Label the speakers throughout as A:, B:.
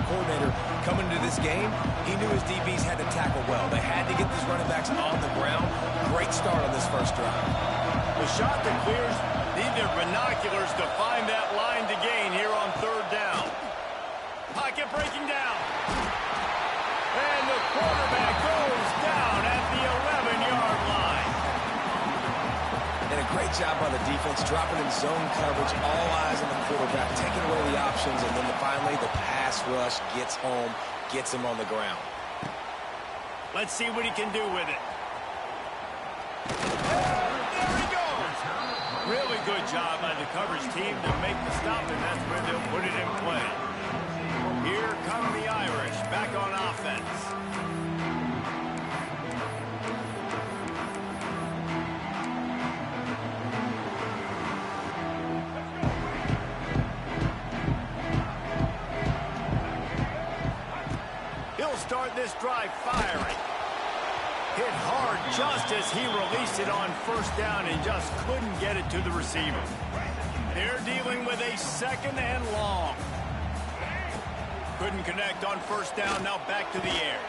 A: coordinator coming into this game, he knew his DBs had to tackle well. They had to get these running backs on the ground. Great start on this first drive.
B: The shot that clears, need their binoculars to find that line to gain here on third down. Pocket breaking down. And the quarterback goes down at the 11-yard line.
A: And a great job by the defense, dropping in zone coverage, all eyes on the quarterback, taking away the options, and then finally the pass rush gets home, gets him on the ground.
B: Let's see what he can do with it. Really good job by the coverage team to make the stop, and that's where they'll put it in play. Here come the Irish back on offense. He'll start this drive firing. Hit hard just as he released it on first down and just couldn't get it to the receiver. They're dealing with a second and long. Couldn't connect on first down, now back to the air.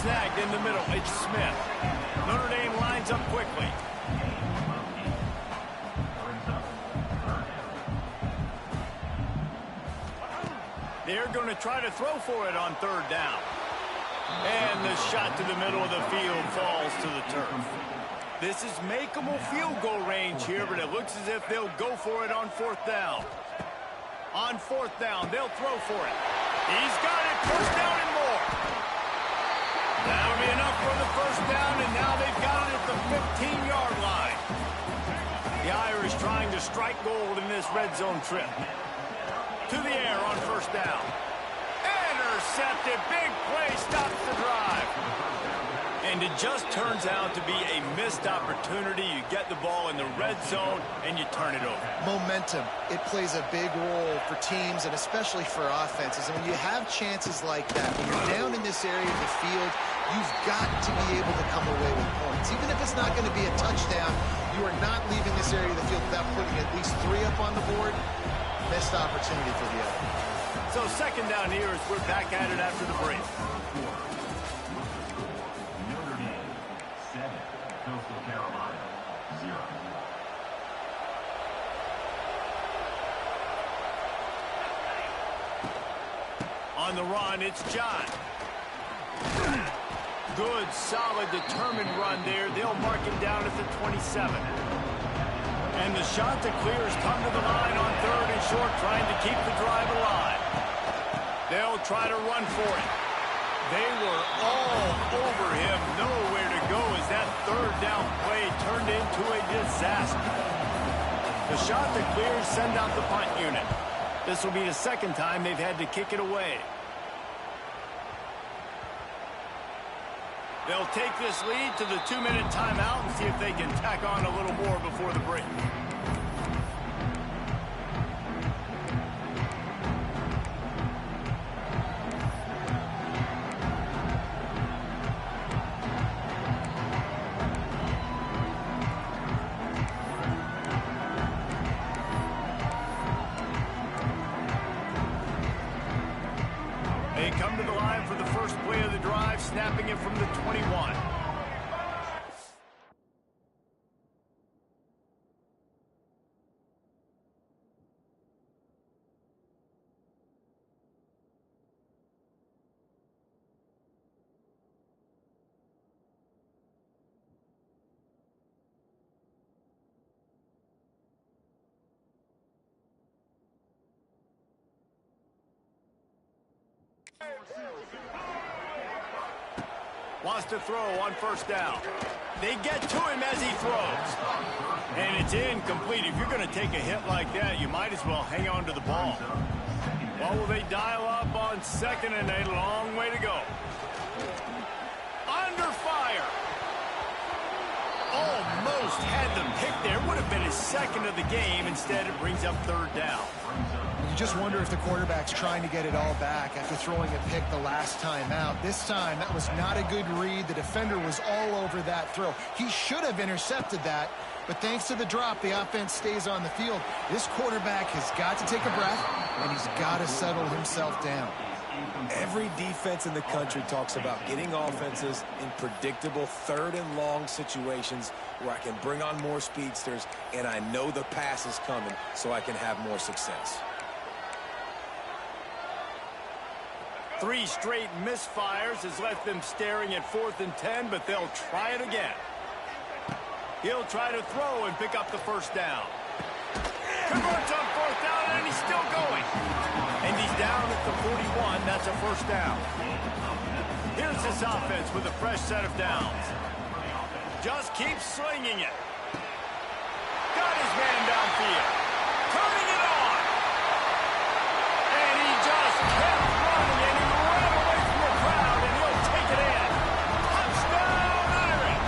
B: Snagged in the middle, it's Smith. Notre Dame lines up quickly. They're going to try to throw for it on third down. And the shot to the middle of the field falls to the turf. This is makeable field goal range here, but it looks as if they'll go for it on fourth down. On fourth down, they'll throw for it. He's got it, first down and more. That'll be enough for the first down, and now they've got it at the 15-yard line. The Irish trying to strike gold in this red zone trip. To the air on first down. Intercepted, big play, stops the drive. And it just turns out to be a missed opportunity. You get the ball in the red zone, and you turn it over.
C: Momentum, it plays a big role for teams and especially for offenses. And when you have chances like that, when you're down in this area of the field, you've got to be able to come away with points. Even if it's not going to be a touchdown, you are not leaving this area of the field without putting at least 3 up on the board. Missed opportunity for the other.
B: So second down here as we're back at it after the break.
D: Notre Dame 7, Coastal Carolina 0.
B: On the run, it's John. Good, solid, determined run there. They'll mark him down at the 27. And the shot that clears come to the line on third and short, trying to keep the drive alive. They'll try to run for it. They were all over him, nowhere to go as that third down play turned into a disaster. The shot that clears send out the punt unit. This will be the second time they've had to kick it away. They'll take this lead to the 2-minute timeout and see if they can tack on a little more before the break. They come to the line for the first play of the drive, snapping it from the 21. Wants to throw on first down. They get to him as he throws. And it's incomplete. If you're going to take a hit like that, you might as well hang on to the ball. What will they dial up on second and a long way to go? Under fire. almost had the pick there. Would have been his second of the game. Instead, it brings up third down.
C: You just wonder if the quarterback's trying to get it all back after throwing a pick the last time out. This time, that was not a good read. The defender was all over that throw. He should have intercepted that, but thanks to the drop, the offense stays on the field. This quarterback has got to take a breath, and he's got to settle himself down.
A: Every defense in the country talks about getting offenses in predictable third and long situations where I can bring on more speedsters and I know the pass is coming so I can have more success.
B: 3 straight misfires has left them staring at 4th and 10, but they'll try it again. He'll try to throw and pick up the first down. Converts on 4th down, and he's still going. And he's down at the 41. That's a first down. Here's this offense with a fresh set of downs. Just keeps slinging it. Got his man downfield. Turning it on. And he just kept running, and he ran away from the crowd, and he'll take it in. Touchdown, Irish.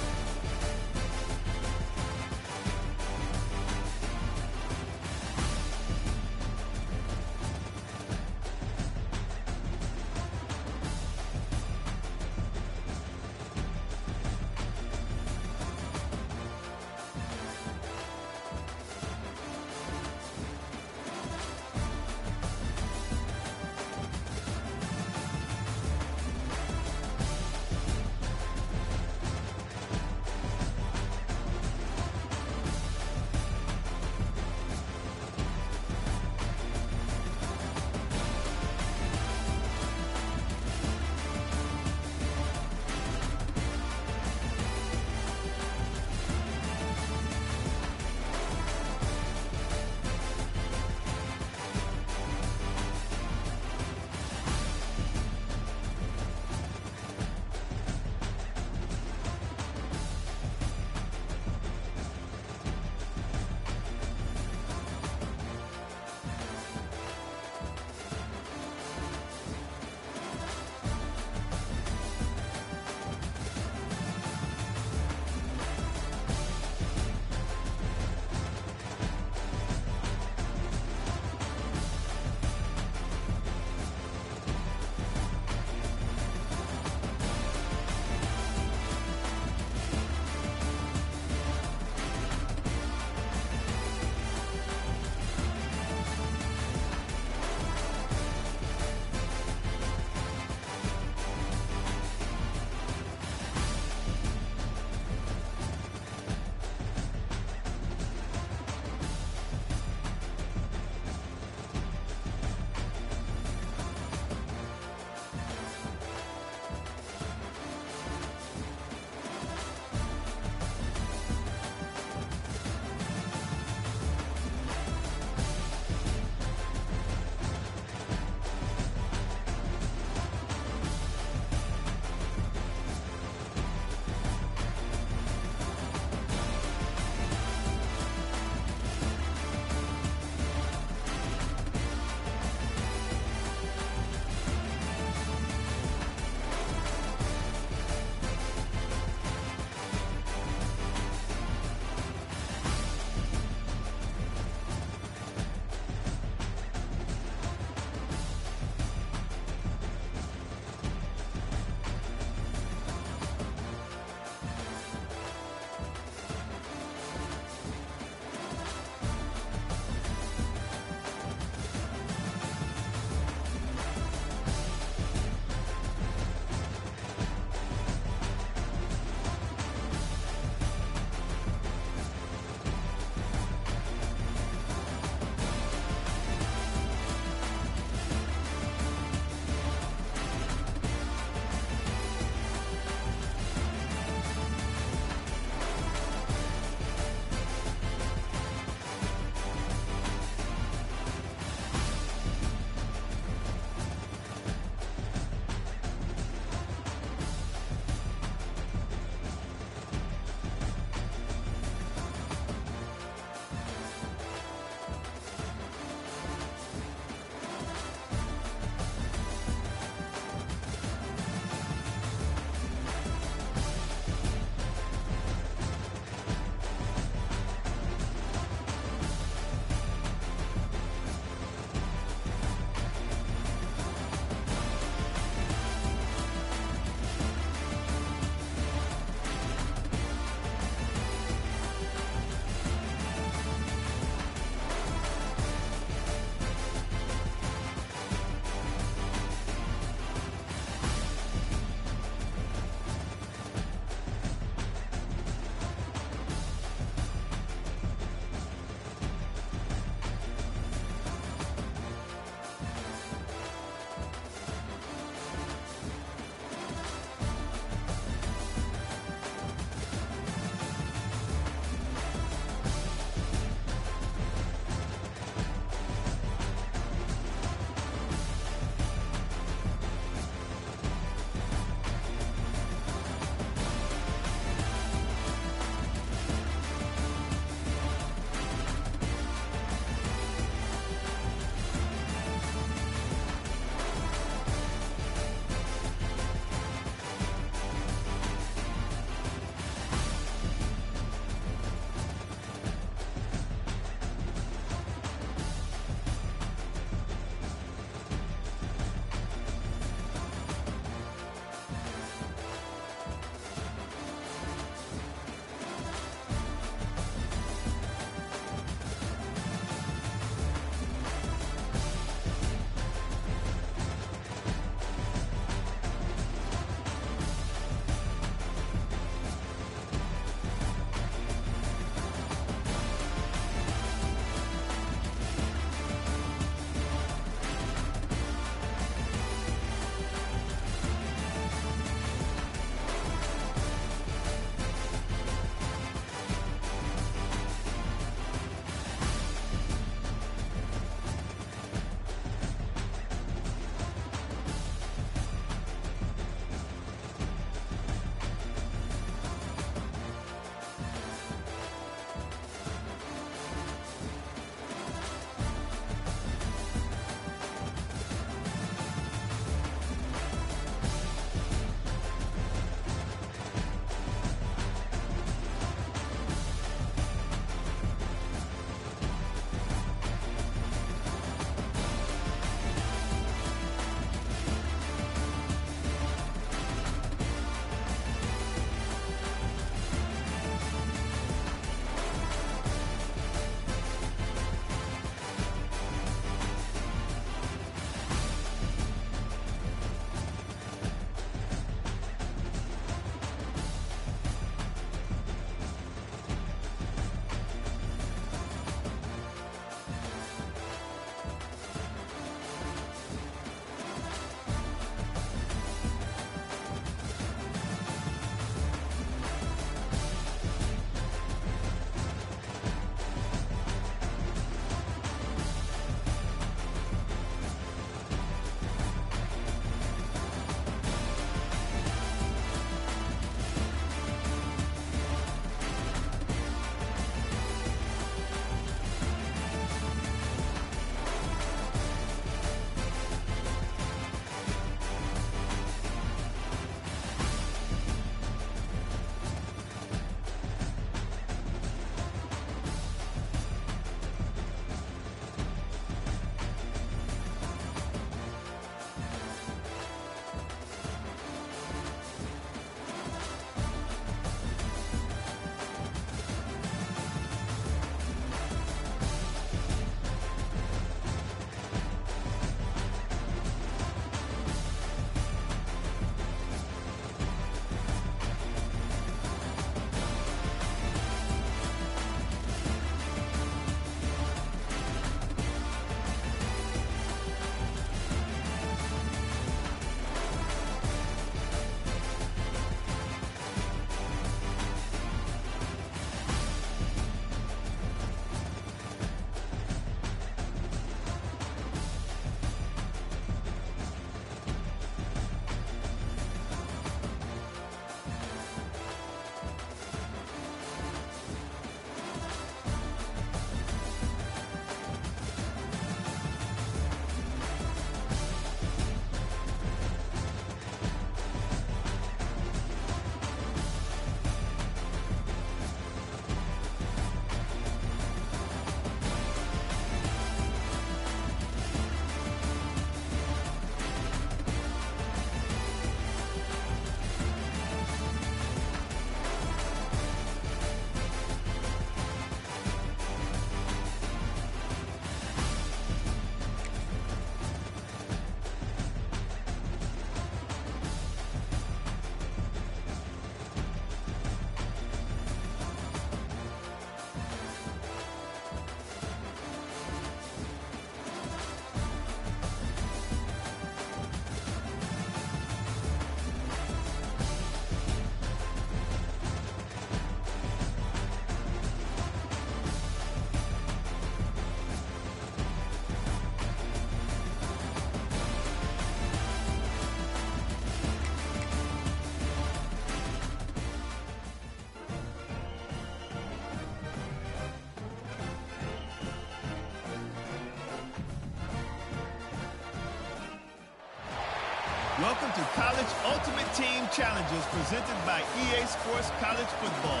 E: Welcome to College Ultimate Team Challenges presented by EA Sports College Football.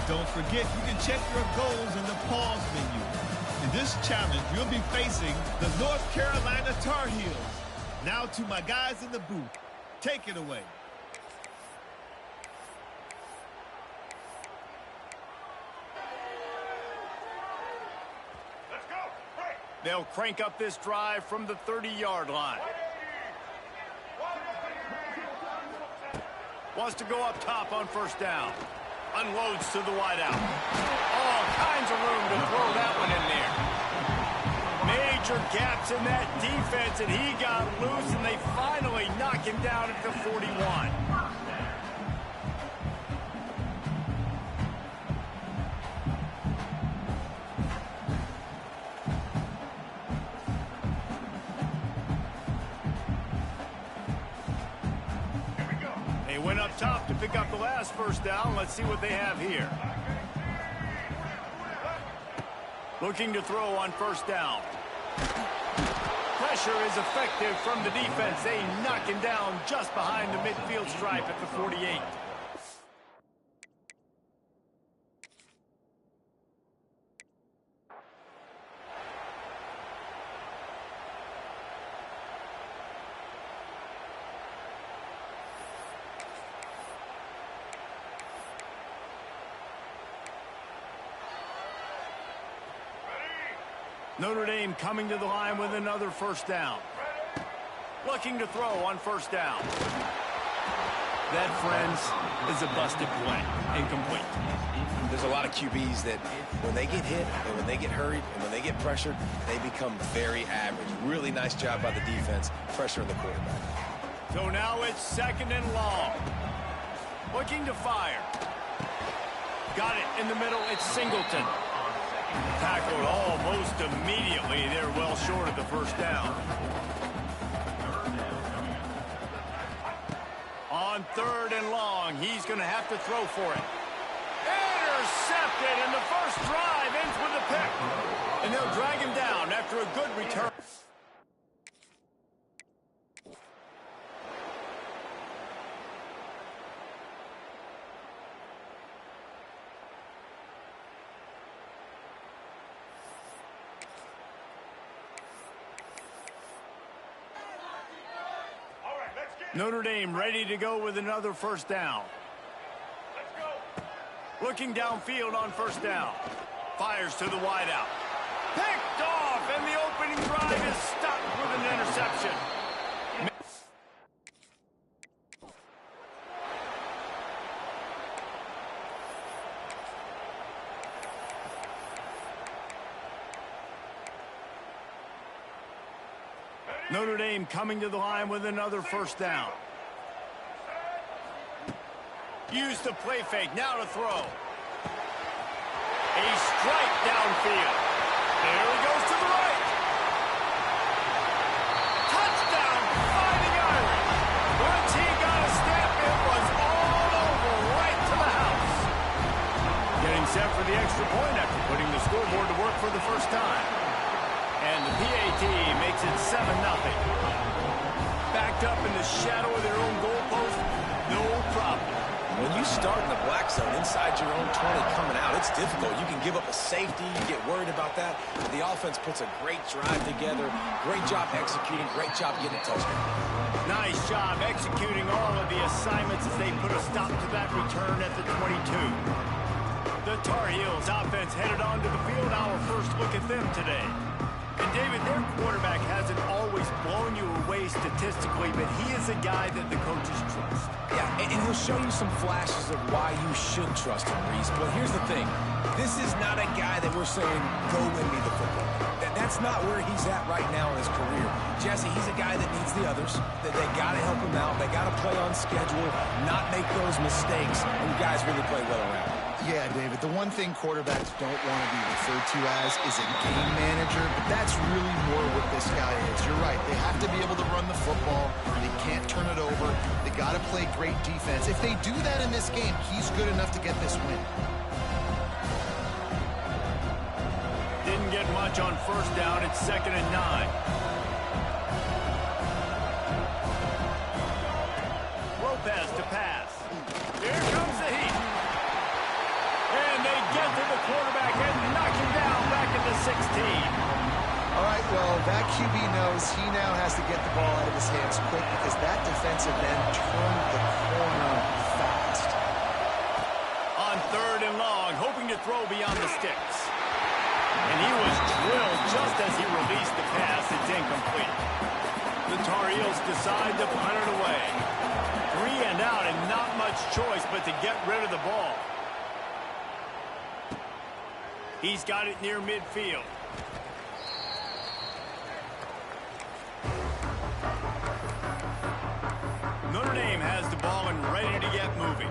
E: Don't forget you can check your goals in the pause menu. In this challenge, you'll be facing the North Carolina Tar Heels. Now to my guys in the booth. Take it away.
B: Let's go. Break. They'll crank up this drive from the 30-yard line. Wants to go up top on first down. Unloads to the wideout. All kinds of room to throw that one in there. Major gaps in that defense, and he got loose, and they finally knock him down at the 41. They went up top to pick up the last first down. Let's see what they have here. Looking to throw on first down. Pressure is effective from the defense. They knock him down just behind the midfield stripe at the 48. Notre Dame coming to the line with another first down. Looking to throw on first down. That, friends, is a busted play. Incomplete.
A: There's a lot of QBs that when they get hit and when they get hurried and when they get pressured, they become very average. Really nice job by the defense, pressuring the quarterback.
B: So now it's second and long. Looking to fire. Got it in the middle. It's Singleton. Tackled almost immediately. They're well short of the first down. On third and long, he's going to have to throw for it. Intercepted, and the first drive ends with a pick. And they'll drag him down after a good return. Notre Dame ready to go with another first down. Let's go. Looking downfield on first down. Fires to the wideout. Picked off, and the opening drive is stopped with an interception. Notre Dame coming to the line with another first down. Use the play fake, now to throw. A strike downfield. There he goes to the right. Touchdown, Fighting Irish. Once he got a step, it was all over, right to the house. Getting set for the extra point after putting the scoreboard to work for the first time. And the PAT makes it 7-0. Backed up in the shadow of their own goalpost, no problem.
A: When you start in the black zone inside your own 20 coming out, it's difficult. You can give up a safety, you get worried about that. But the offense puts a great drive together. Great job executing, great job getting a touchdown.
B: Nice job executing all of the assignments as they put a stop to that return at the 22. The Tar Heels offense headed onto the field. Our first look at them today. And David, their quarterback hasn't always blown you away statistically, but he is a guy that the coaches trust.
A: Yeah, and he'll show you some flashes of why you should trust him, Reese. But here's the thing. This is not a guy that we're saying, go win me the football. That's not where he's at right now in his career. Jesse, he's a guy that needs the others. That they got to help him out. They got to play on schedule, not make those mistakes, and guys really play well around.
C: Yeah, David, the one thing quarterbacks don't want to be referred to as is a game manager, but that's really more what this guy is. You're right. They have to be able to run the football. They can't turn it over. They got to play great defense. If they do that in this game, he's good enough to get this win.
B: Didn't get much on first down. It's 2nd and 9. get to the quarterback and knock him down back at the 16.
C: All right, well, that QB knows he now has to get the ball out of his hands quick because that defensive end turned the corner fast.
B: On 3rd and long, hoping to throw beyond the sticks. And he was drilled just as he released the pass. It's incomplete. The Tar Heels decide to punt it away. 3 and out and not much choice but to get rid of the ball. He's got it near midfield. Notre Dame has the ball and ready to get moving.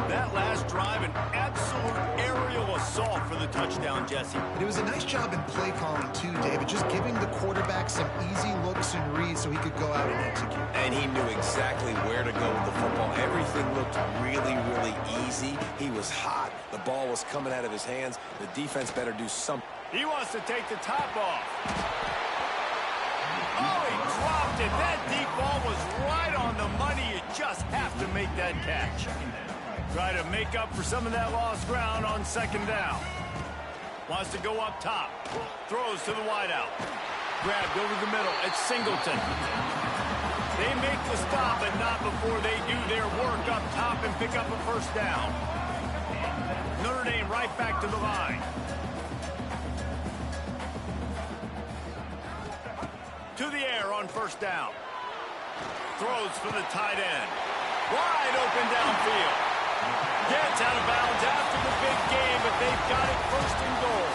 B: That last drive, an absolute aerial assault for the touchdown, Jesse.
C: It was a nice job in play calling, too, David, just giving the quarterback some easy looks and reads so he could go out and execute.
A: And he knew exactly where to go with the football. Everything looked really, really easy. He was hot. The ball was coming out of his hands. The defense better do something.
B: He wants to take the top off. Oh, he dropped it. That deep ball was right on the money. You just have to make that catch. Try to make up for some of that lost ground on 2nd down. Wants to go up top. Throws to the wideout. Grabbed over the middle. It's Singleton. They make the stop, but not before they do their work up top and pick up a 1st down. Notre Dame right back to the line. To the air on 1st down. Throws for the tight end. Wide open downfield. Gets out of bounds after the big game, but they've got it 1st and goal.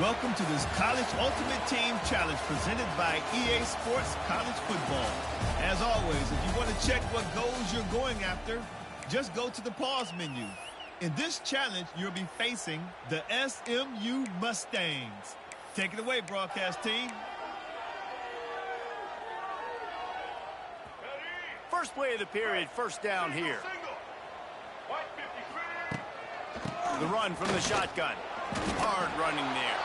E: Welcome to this College Ultimate Team Challenge presented by EA Sports College Football. As always, if you want to check what goals you're going after, just go to the pause menu. In this challenge, you'll be facing the SMU Mustangs. Take it away, broadcast team.
B: First play of the period, 1st down here. The run from the shotgun. Hard running there.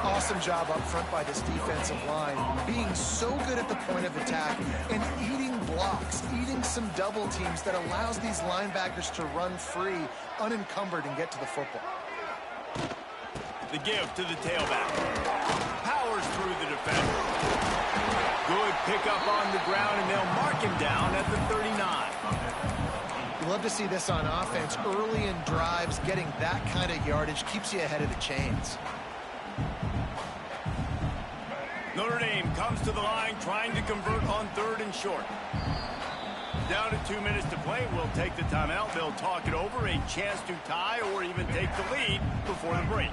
C: Awesome job up front by this defensive line, being so good at the point of attack and eating blocks, eating some double teams that allows these linebackers to run free, unencumbered, and get to the football.
B: The give to the tailback. Powers through the defender. Good pickup on the ground, and they'll mark him down at the 39.
C: You love to see this on offense. Early in drives, getting that kind of yardage keeps you ahead of the chains.
B: Notre Dame comes to the line trying to convert on 3rd and short. Down to 2 minutes to play. We'll take the timeout. They'll talk it over. A chance to tie or even take the lead before the break.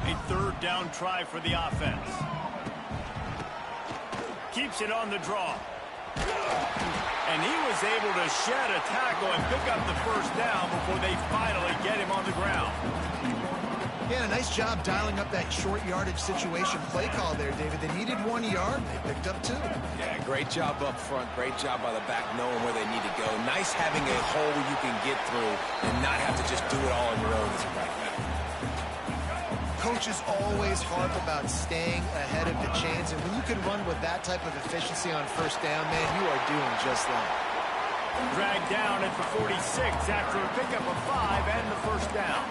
B: A 3rd down try for the offense. Keeps it on the draw. And he was able to shed a tackle and pick up the 1st down before they finally get him on the ground.
C: Yeah, nice job dialing up that short yardage situation play call there, David. They needed 1 yard. They picked up 2.
A: Yeah, great job up front. Great job by the back knowing where they need to go. Nice having a hole you can get through and not have to just do it all on your own as a right back.
C: Coaches always harp about staying ahead of the chains, and when you can run with that type of efficiency on first down, man, you are doing just that.
B: Dragged down at the 46 after a pickup of 5 and the first down.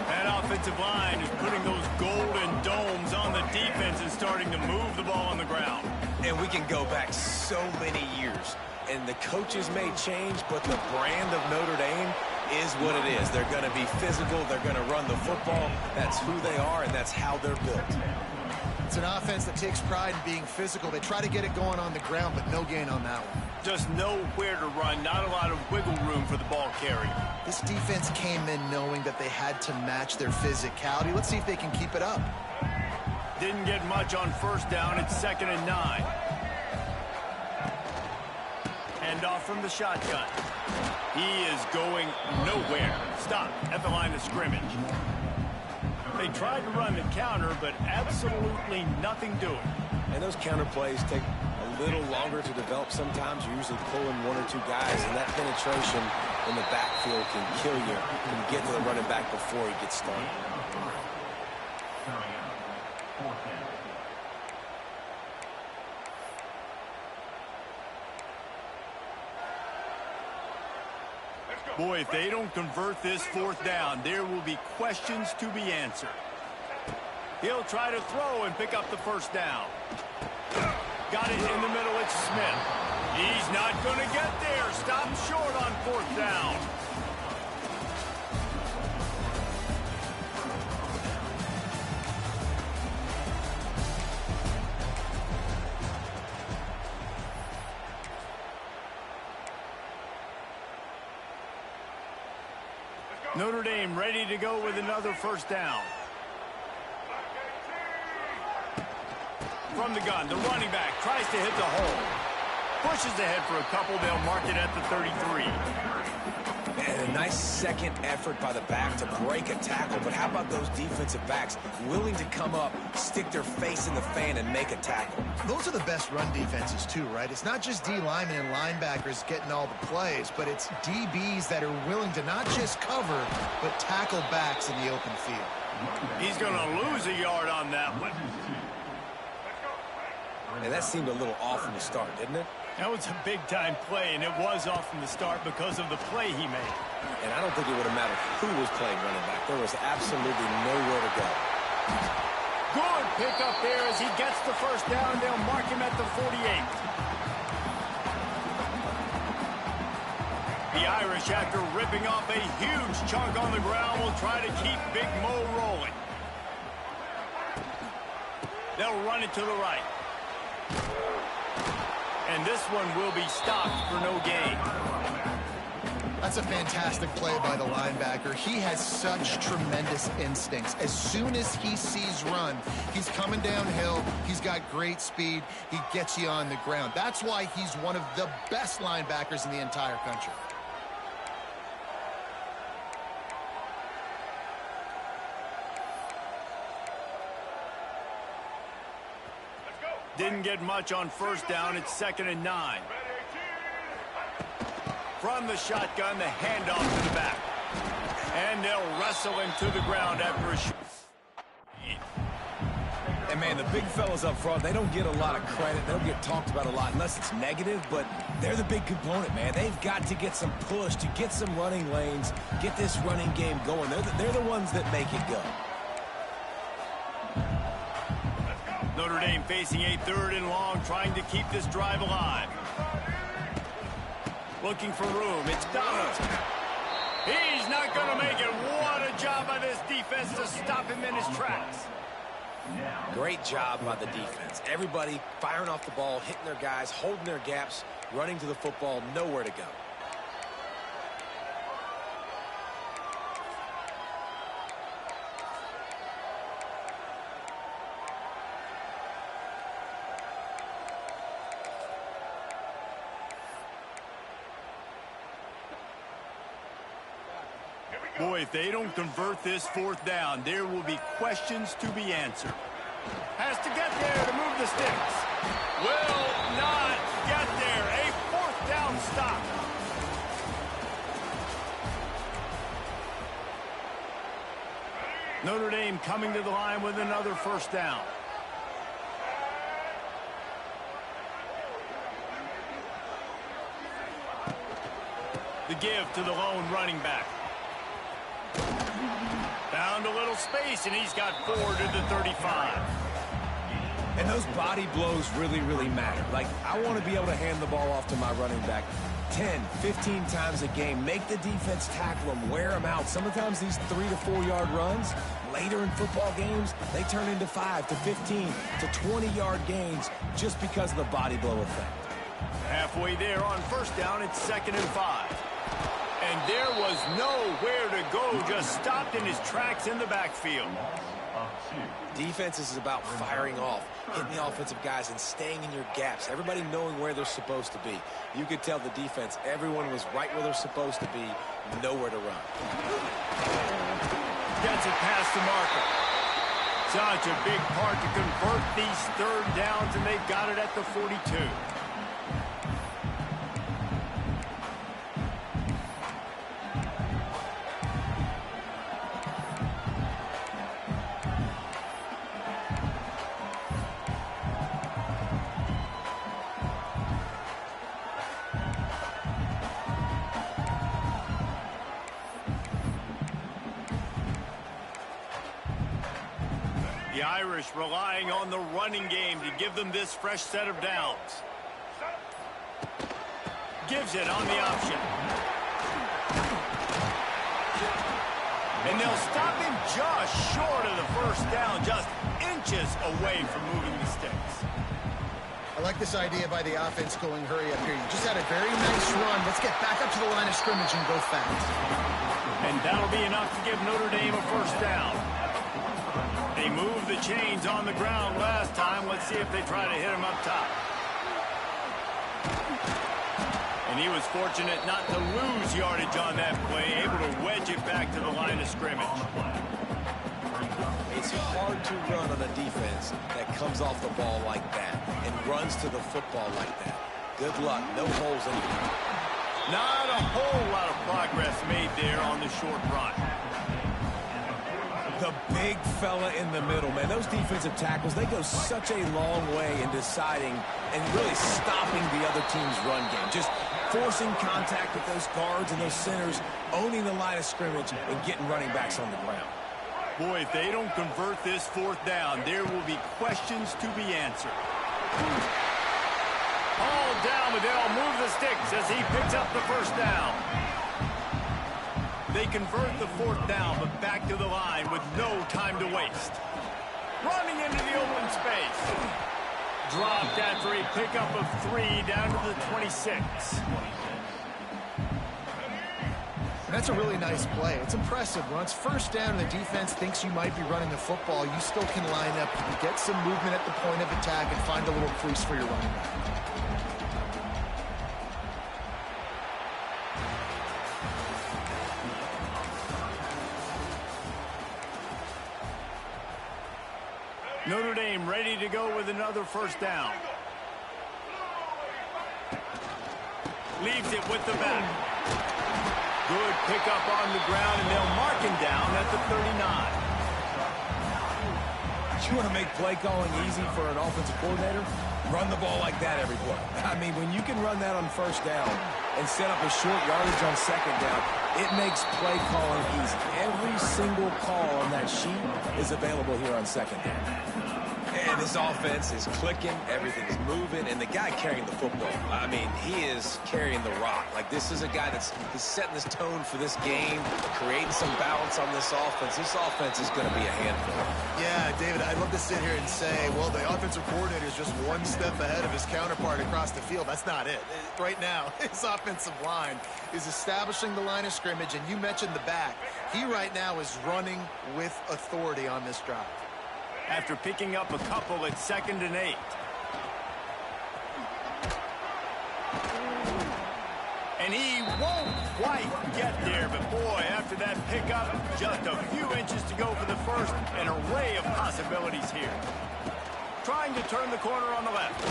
B: That offensive line is putting those golden domes on the defense and starting to move the ball on the ground.
A: And we can go back so many years, and the coaches may change, but the brand of Notre Dame is what it is. They're going to be physical. They're going to run the football. That's who they are, and that's how they're built.
C: It's an offense that takes pride in being physical. They try to get it going on the ground, but no gain on that one.
B: Just nowhere to run, not a lot of wiggle room for the ball carrier.
C: This defense came in knowing that they had to match their physicality. Let's see if they can keep it up.
B: Didn't get much on first down. It's 2nd and 9. Hand off from the shotgun. He is going nowhere. Stop at the line of scrimmage. They tried to run the counter, but absolutely nothing doing.
A: And those counter plays take a little longer to develop sometimes. You're usually pulling 1 or 2 guys, and that penetration in the backfield can kill you. You can get to the running back before he gets started.
B: Boy, if they don't convert this 4th down, there will be questions to be answered. He'll try to throw and pick up the first down. Got it in the middle. It's Smith. He's not going to get there. Stop short on 4th down. Notre Dame ready to go with another first down. From the gun, the running back tries to hit the hole. Pushes ahead for a couple. They'll mark it at the 33.
A: And a nice second effort by the back to break a tackle. But how about those defensive backs willing to come up, stick their face in the fan, and make a tackle?
C: Those are the best run defenses, too, right? It's not just D linemen and linebackers getting all the plays, but it's DBs that are willing to not just cover, but tackle backs in the open field.
B: He's going to lose a yard on that one.
A: And that seemed a little off from the start, didn't it?
B: That was a big-time play, and it was off from the start because of the play he made.
A: And I don't think it would have mattered who was playing running back. There was absolutely nowhere to go.
B: Good pick up there as he gets the first down. They'll mark him at the 48. The Irish, after ripping off a huge chunk on the ground, will try to keep Big Mo rolling. They'll run it to the right. And this one will be stopped for no gain.
C: That's a fantastic play by the linebacker. He has such tremendous instincts. As soon as he sees run, he's coming downhill. He's got great speed. He gets you on the ground. That's why he's one of the best linebackers in the entire country.
B: Didn't get much on first down. It's 2nd and 9. From the shotgun, the handoff to the back. And they'll wrestle him to the ground after a shoot.
A: And, man, the big fellas up front, they don't get a lot of credit. They don't get talked about a lot unless it's negative, but they're the big component, man. They've got to get some push, to get some running lanes, get this running game going. They're the ones that make it go.
B: Notre Dame facing a 3rd and long, trying to keep this drive alive. Looking for room. It's Donaldson. He's not going to make it. What a job by this defense to stop him in his tracks.
A: Great job by the defense. Everybody firing off the ball, hitting their guys, holding their gaps, running to the football, nowhere to go.
B: Boy, if they don't convert this 4th down, there will be questions to be answered. Has to get there to move the sticks. Will not get there. A 4th down stop. Notre Dame coming to the line with another first down. The give to the lone running back. Found a little space, and he's got 4 to the 35.
A: And those body blows really, really matter. Like, I want to be able to hand the ball off to my running back 10, 15 times a game. Make the defense tackle them, wear them out. Sometimes these 3 to 4 yard runs, later in football games, they turn into 5 to 15 to 20 yard gains just because of the body blow effect.
B: Halfway there on first down, it's 2nd and 5. And there was nowhere to go, just stopped in his tracks in the backfield.
A: Defense is about firing off, hitting the offensive guys and staying in your gaps. Everybody knowing where they're supposed to be. You could tell the defense, everyone was right where they're supposed to be, nowhere to run.
B: Gets it past the marker. Such a big part to convert these 3rd downs, and they've got it at the 42. The Irish relying on the running game to give them this fresh set of downs. Gives it on the option. And they'll stop him just short of the first down, just inches away from moving the sticks.
C: I like this idea by the offense going hurry up here. You just had a very nice run. Let's get back up to the line of scrimmage and go fast.
B: And that'll be enough to give Notre Dame a first down. They moved the chains on the ground last time. Let's see if they try to hit him up top. And he was fortunate not to lose yardage on that play, able to wedge it back to the line of scrimmage.
A: It's hard to run on a defense that comes off the ball like that and runs to the football like that. Good luck. No holes anywhere.
B: Not a whole lot of progress made there on the short run.
A: The big fella in the middle, man. Those defensive tackles, they go such a long way in deciding and really stopping the other team's run game. Just forcing contact with those guards and those centers, owning the line of scrimmage and getting running backs on the ground.
B: Boy, if they don't convert this 4th down, there will be questions to be answered. Hauled down, but they'll move the sticks as he picks up the first down. They convert the 4th down, but back to the line with no time to waste. Running into the open space. Dropped after a pickup of 3 down to the 26.
C: And that's a really nice play. It's impressive. When it's first down and the defense thinks you might be running the football, you still can line up. You can get some movement at the point of attack and find a little crease for your running back.
B: Notre Dame ready to go with another first down. Leaves it with the back. Good pickup on the ground, and they'll mark him down at the 39.
A: You want to make play calling easy for an offensive coordinator? Run the ball like that every play. I mean, when you can run that on first down and set up a short yardage on second down, it makes play calling easy. Every single call on that sheet is available here on second down. And this offense is clicking, everything's moving, and the guy carrying the football, I mean, he is carrying the rock. Like, this is a guy that's setting this tone for this game, creating some balance on this offense. This offense is going to be a handful.
C: Yeah, David, I'd love to sit here and say, well, the offensive coordinator is just one step ahead of his counterpart across the field. That's not it. Right now, his offensive line is establishing the line of scrimmage, and you mentioned the back. He right now is running with authority on this drive.
B: After picking up a couple at 2nd and 8. And he won't quite get there, but boy, after that pickup, just a few inches to go for the first, an array of possibilities here. Trying to turn the corner on the left.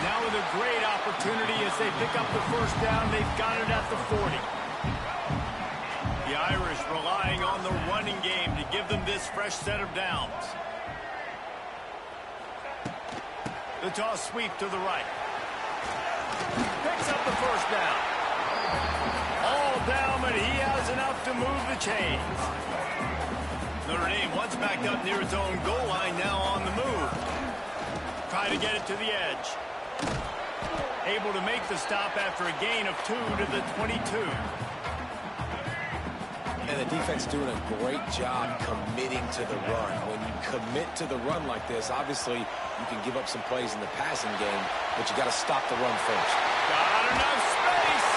B: Now with a great opportunity as they pick up the first down, they've got it at the 40. The Irish relying on the running game to give them this fresh set of downs. The toss sweep to the right. Picks up the first down. All down, but he has enough to move the chains. Notre Dame once backed up near its own goal line, now on the move. Try to get it to the edge. Able to make the stop after a gain of 2 to the 22.
A: And the defense doing a great job committing to the run. When you commit to the run like this, obviously you can give up some plays in the passing game, but you got to stop the run first.
B: Got enough space,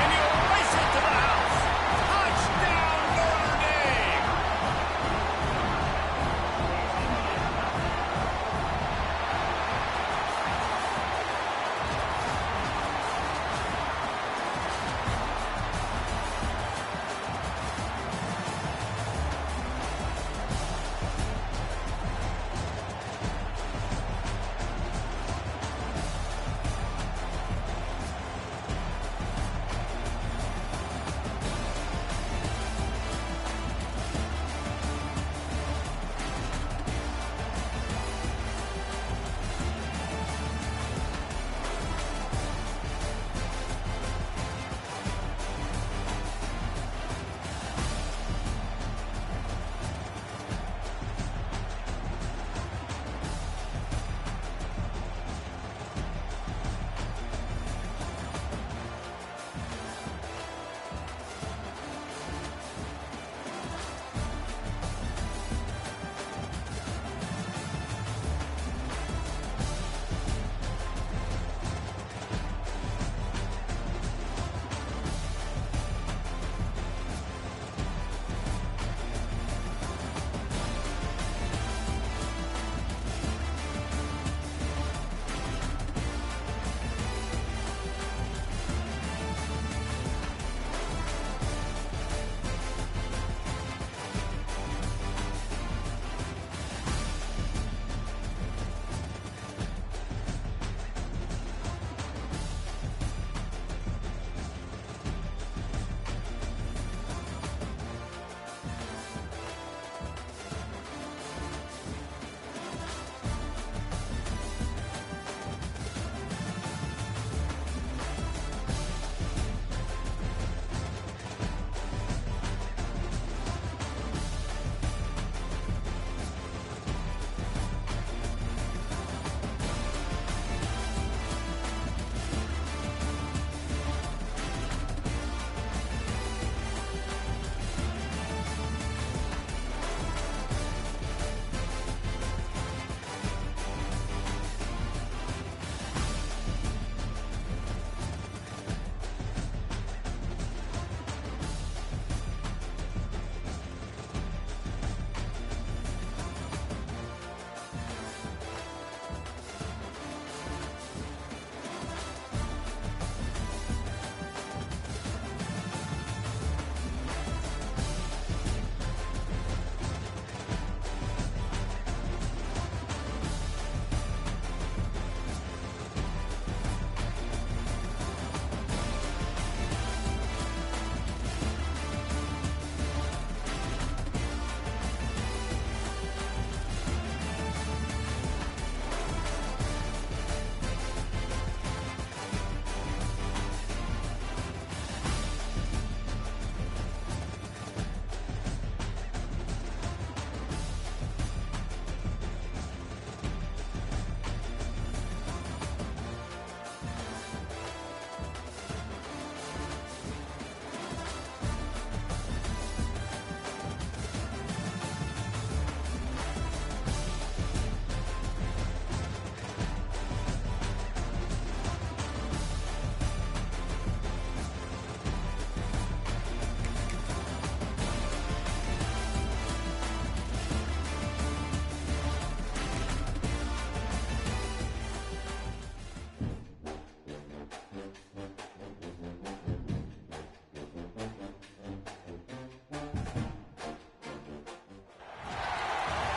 B: and he'll race it to the house. Touchdown, Notre Dame!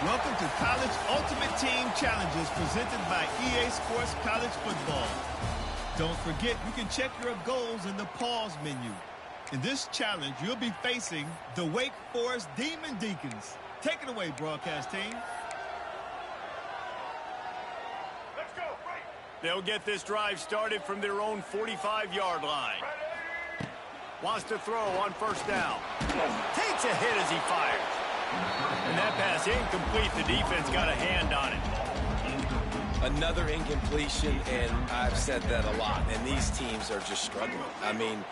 E: Welcome to College Ultimate Team Challenges presented by EA Sports College Football. Don't forget, you can check your goals in the pause menu. In this challenge, you'll be facing the Wake Forest Demon Deacons. Take it away, broadcast team.
B: Let's go. They'll get this drive started from their own 45-yard line. Wants to throw on first down. Takes a hit as he fires. And that pass incomplete. The defense got a hand on it.
A: Another incompletion, and I've said that a lot, and these teams are just struggling. I mean,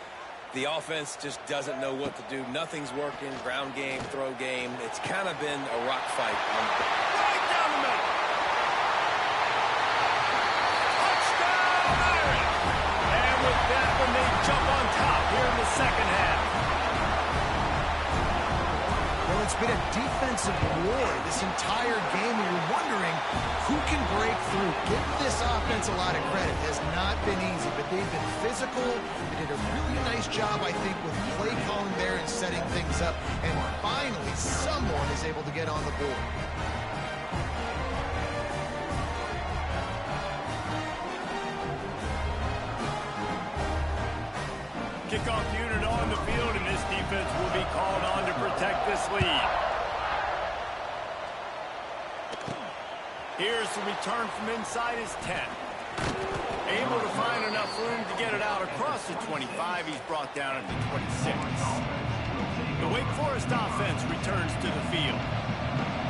A: the offense just doesn't know what to do. Nothing's working. Ground game, throw game. It's kind of been a rock fight.
B: Right down the middle. Touchdown, Irish! And with that one, they jump on top here in the second half.
C: Well, it's been a defensive war this entire game, and you're wondering who can break through. Give this offense a lot of credit. It has not been easy, but they've been physical. They did a really nice job, I think, with play calling there and setting things up. And finally, someone is able to get on the board.
B: Kickoff unit on the field, and this defense will be called on to protect this lead. Here's the return from inside his 10. Able to find enough room to get it out across the 25. He's brought down at the 26. The Wake Forest offense returns to the field.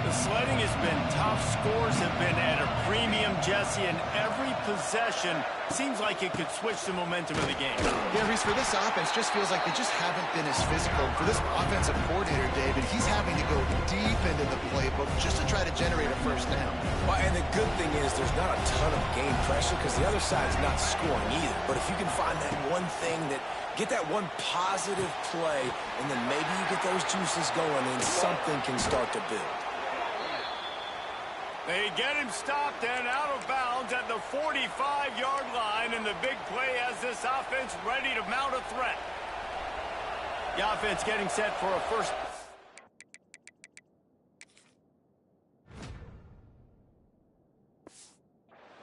B: The sledding has been tough. Scores have been at a premium, Jesse, and every possession seems like it could switch the momentum of the game.
C: Yeah, Reese, for this offense, just feels like they just haven't been as physical. For this offensive coordinator, David, he's having to go deep into the playbook just to try to generate a first down.
A: Well, and the good thing is there's not a ton of game pressure because the other side's not scoring either. But if you can find that one thing that get that one positive play, and then maybe you get those juices going and something can start to build.
B: They get him stopped and out of bounds at the 45-yard line, and the big play has this offense ready to mount a threat. The offense getting set for a first.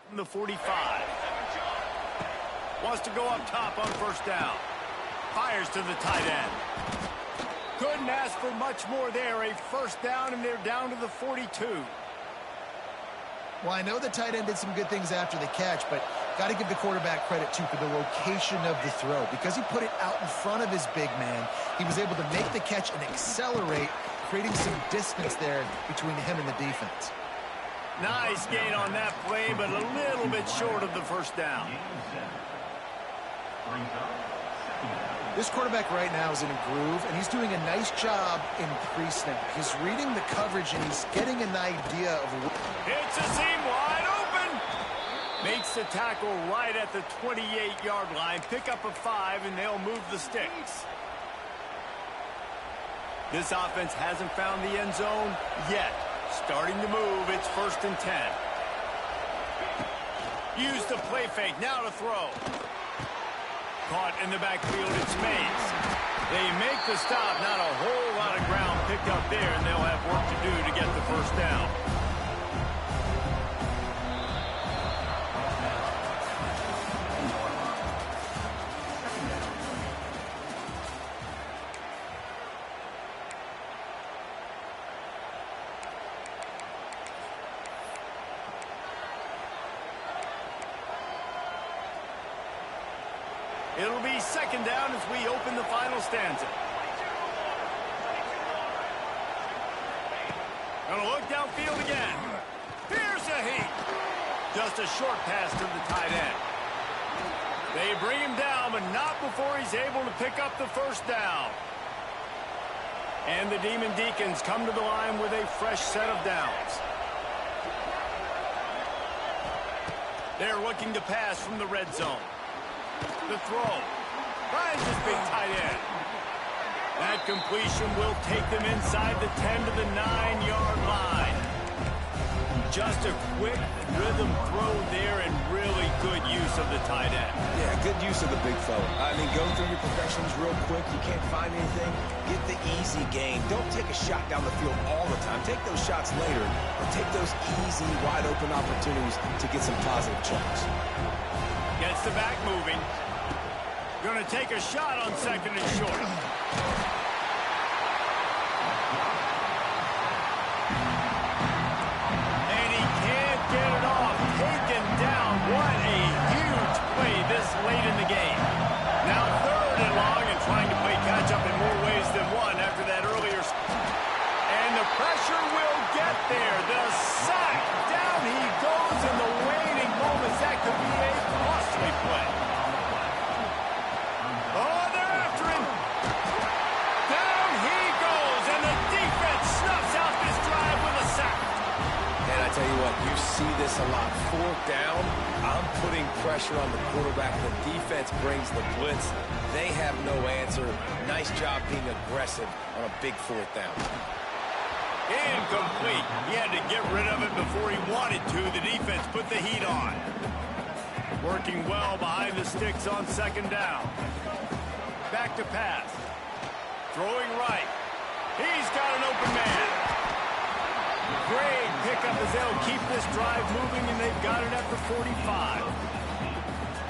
B: From the 45. Wants to go up top on first down. Fires to the tight end. Couldn't ask for much more there. A first down, and they're down to the 42.
C: Well, I know the tight end did some good things after the catch, but got to give the quarterback credit, too, for the location of the throw. Because he put it out in front of his big man, he was able to make the catch and accelerate, creating some distance there between him and the defense.
B: Nice gain on that play, but a little bit short of the first down.
C: This quarterback right now is in a groove, and he's doing a nice job in pre-snap. He's reading the coverage, and he's getting an idea of...
B: It's a seam wide open. Makes the tackle right at the 28-yard line. Pick up a 5, and they'll move the sticks. This offense hasn't found the end zone yet. Starting to move. It's 1st and 10. Use the play fake. Now to throw. Caught in the backfield, it's Mays. They make the stop, not a whole lot of ground picked up there, and they'll have work to do to get the first down. It'll be 2nd down as we open the final stanza. Gonna look downfield again. Here's a heat. Just a short pass to the tight end. They bring him down, but not before he's able to pick up the first down. And the Demon Deacons come to the line with a fresh set of downs. They're looking to pass from the red zone. The throw. Finds his big tight end. That completion will take them inside the 10 to the 9-yard line. Just a quick rhythm throw there and really good use of the tight end.
A: Yeah, good use of the big fella. I mean, go through your progressions real quick. You can't find anything. Get the easy gain. Don't take a shot down the field all the time. Take those shots later, but take those easy, wide-open opportunities to get some positive checks.
B: Gets the back moving. Going to take a shot on second and short. And he can't get it off. Taken down. What a huge play this late in the game. Now third and long and trying to play catch-up in more ways than one after that earlier. And the pressure will get there. The sack. Down he goes in the waning moments. That could be a costly play. Oh, they're after him. Down he goes, and the defense snuffs out this drive with a sack.
A: And I tell you what, you see this a lot. Fourth down, I'm putting pressure on the quarterback. The defense brings the blitz. They have no answer. Nice job being aggressive on a big fourth down.
B: Incomplete. He had to get rid of it before he wanted to. The defense put the heat on. Working well behind the sticks on second down. Back to pass. Throwing right. He's got an open man. Great pickup as they'll keep this drive moving, and they've got it at the 45.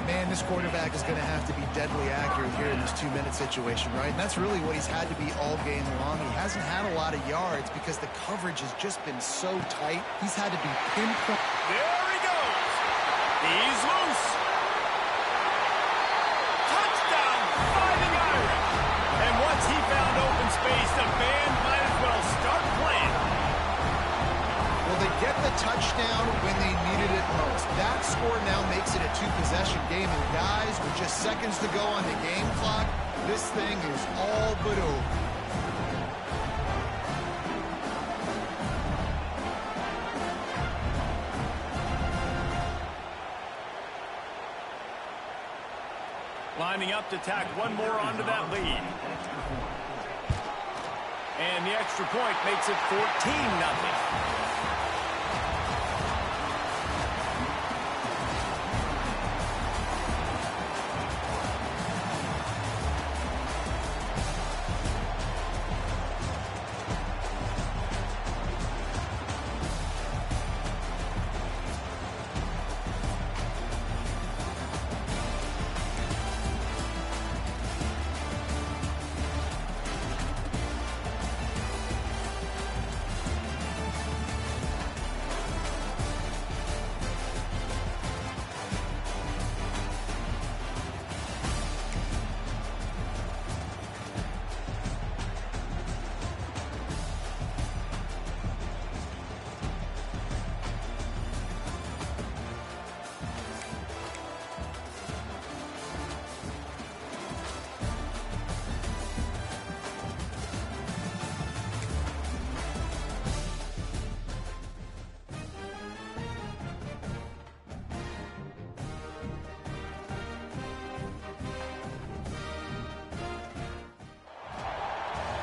C: Man, this quarterback is going to have to be deadly accurate here in this 2-minute situation, right? And that's really what he's had to be all game long. He hasn't had a lot of yards because the coverage has just been so tight. He's had to be pinpoint.
B: There he goes. He's loose. Touchdown, Fighting Irish. And once he found open space, the band might as well start playing.
C: Well, they get the touchdown when they needed it most. That score now makes it a 2-possession game. And guys, with just seconds to go on the game clock, this thing is all but over.
B: Lining up to tack one more onto that lead. And the extra point makes it 14-0.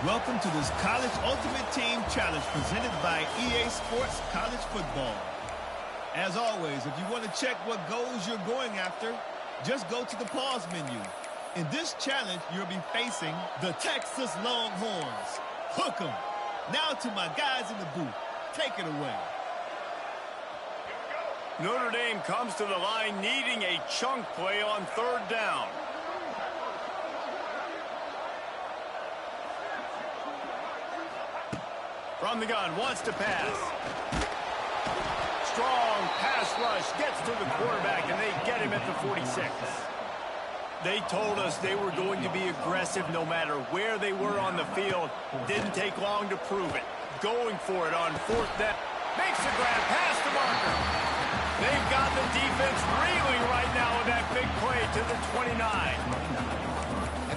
E: Welcome to this College Ultimate Team Challenge presented by EA Sports College Football. As always, if you want to check what goals you're going after, just go to the pause menu. In this challenge, you'll be facing the Texas Longhorns. Hook 'em. Now to my guys in the booth. Take it away.
B: Notre Dame comes to the line needing a chunk play on third down. From the gun, wants to pass. Strong pass rush, gets to the quarterback, and they get him at the 46. They told us they were going to be aggressive no matter where they were on the field. Didn't take long to prove it. Going for it on fourth down. Makes the grab, pass to Marker. They've got the defense reeling right now with that big play to the 29.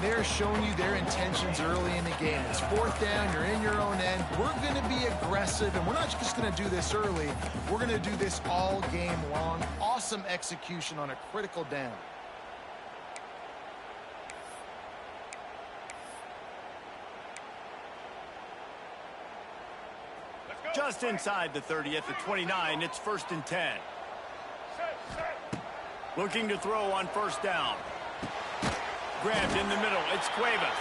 C: They're showing you their intentions early in the game. It's fourth down, you're in your own end. We're going to be aggressive, and we're not just going to do this early. We're going to do this all game long. Awesome execution on a critical down.
B: Just inside the 30 at the 29, it's 1st and 10. Looking to throw on first down. Grabbed in the middle. It's Cuevas.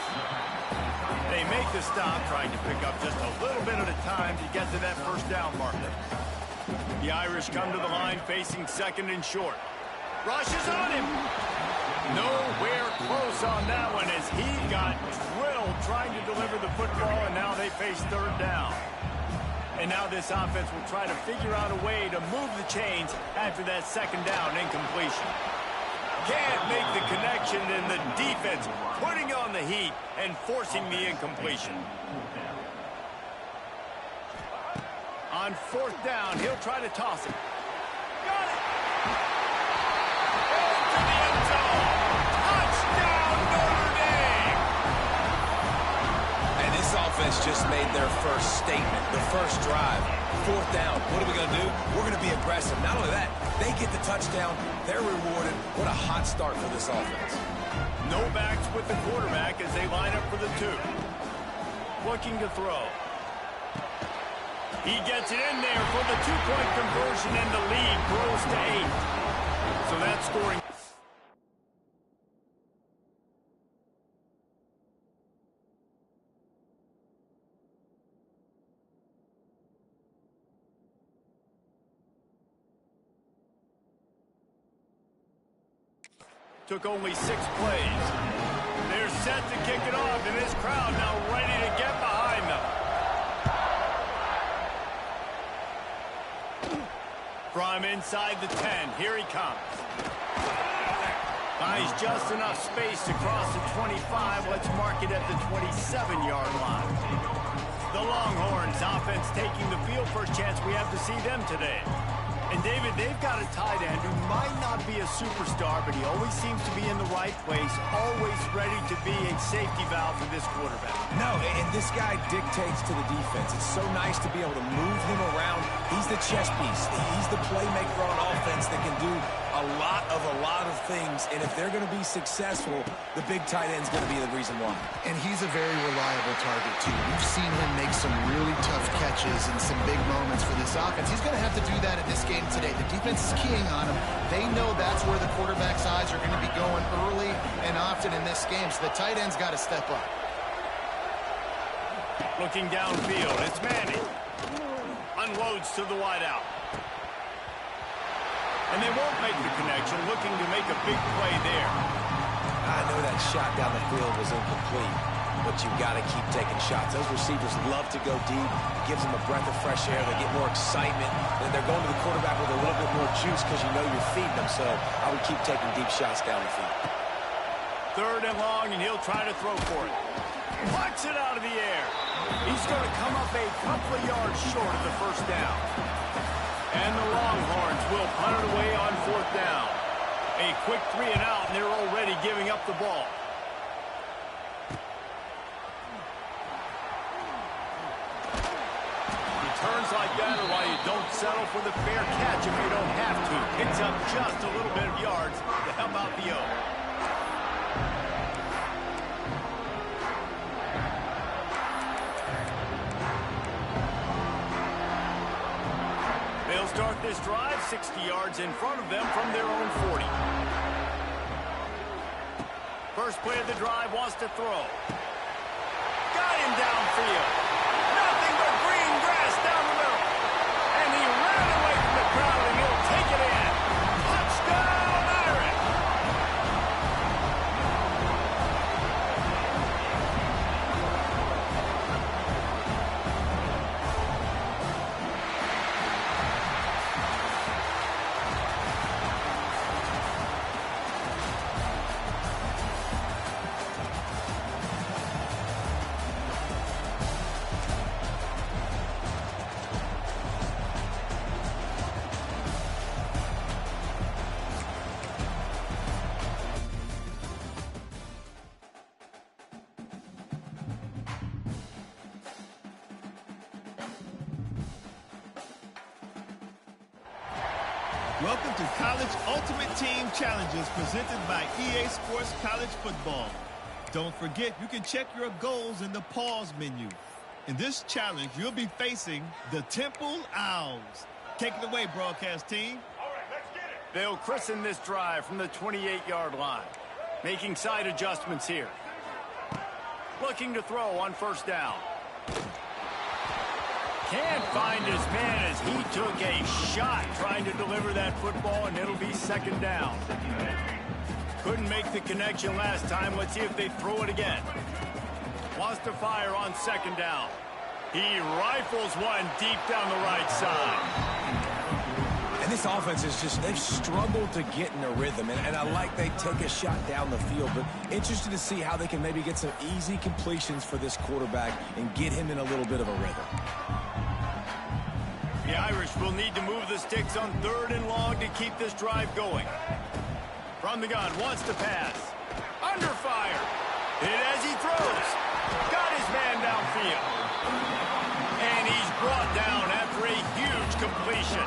B: They make the stop, trying to pick up just a little bit at a time to get to that first down marker. The Irish come to the line facing second and short. Rushes on him. Nowhere close on that one as he got drilled trying to deliver the football, and now they face third down. And now this offense will try to figure out a way to move the chains after that second down incompletion. Can't make the connection, and the defense putting on the heat and forcing the incompletion. On fourth down, he'll try to toss it. Got it! Into the end zone. Touchdown, Notre Dame!
A: And this offense just made their first statement, the first drive. Fourth down. What are we going to do? We're going to be aggressive. Not only that, they get the touchdown. They're rewarded. What a hot start for this offense.
B: No backs with the quarterback as they line up for the two. Looking to throw. He gets it in there for the two-point conversion, and the lead grows to 8. So that's scoring. Took only 6 plays. They're set to kick it off, and this crowd now ready to get behind them. From inside the 10, here he comes. Buys just enough space to cross the 25. Let's mark it at the 27-yard line. The Longhorns offense taking the field. First chance we have to see them today. And, David, they've got a tight end who might not be a superstar, but he always seems to be in the right place, always ready to be a safety valve for this quarterback.
A: No, and this guy dictates to the defense. It's so nice to be able to move him around. He's the chess piece. He's the playmaker on offense that can do a lot of things. And if they're going to be successful, the big tight end's going to be the reason why.
C: And he's a very reliable target, too. We've seen him make some really tough catches and some big moments for this offense. He's going to have to do that in this game today. The defense is keying on him. They know that's where the quarterback's eyes are going to be going early and often in this game, so the tight end's got to step up.
B: Looking downfield, it's Manning. Unloads to the wideout. And they won't make the connection, looking to make a big play there.
A: I know that shot down the field was incomplete, but you've got to keep taking shots. Those receivers love to go deep. It gives them a breath of fresh air. They get more excitement. And they're going to the quarterback with a little bit more juice because you know you're feeding them. So I would keep taking deep shots down the field.
B: Third and long, and he'll try to throw for it. Puts it out of the air. He's going to come up a couple of yards short of the first down. And the Longhorns will punt it away on fourth down. A quick 3 and out, and they're already giving up the ball. Returns like that are why you don't settle for the fair catch if you don't have to. Picks up just a little bit of yards to help out the O. They'll start this drive 60 yards in front of them from their own 40. First play of the drive wants to throw. Got him downfield. Nothing but green grass down the middle. And he ran away from the crowd, and he'll take it in. Touchdown, Irish!
E: Welcome to College Ultimate Team Challenges presented by EA Sports College Football. Don't forget, you can check your goals in the pause menu. In this challenge, you'll be facing the Temple Owls. Take it away, broadcast team.
B: All right, let's get it. They'll christen this drive from the 28-yard line. Making side adjustments here. Looking to throw on first down. Can't find his man as he took a shot trying to deliver that football, and it'll be second down. Couldn't make the connection last time. Let's see if they throw it again. Wants to fire on second down. He rifles one deep down the right side.
A: And this offense is just, they've struggled to get in a rhythm. And I like they take a shot down the field, but interested to see how they can maybe get some easy completions for this quarterback and get him in a little bit of a rhythm.
B: The Irish will need to move the sticks on 3rd and long to keep this drive going. From the gun, wants to pass. Under fire. Hit as he throws. Got his man downfield. And he's brought down after a huge completion.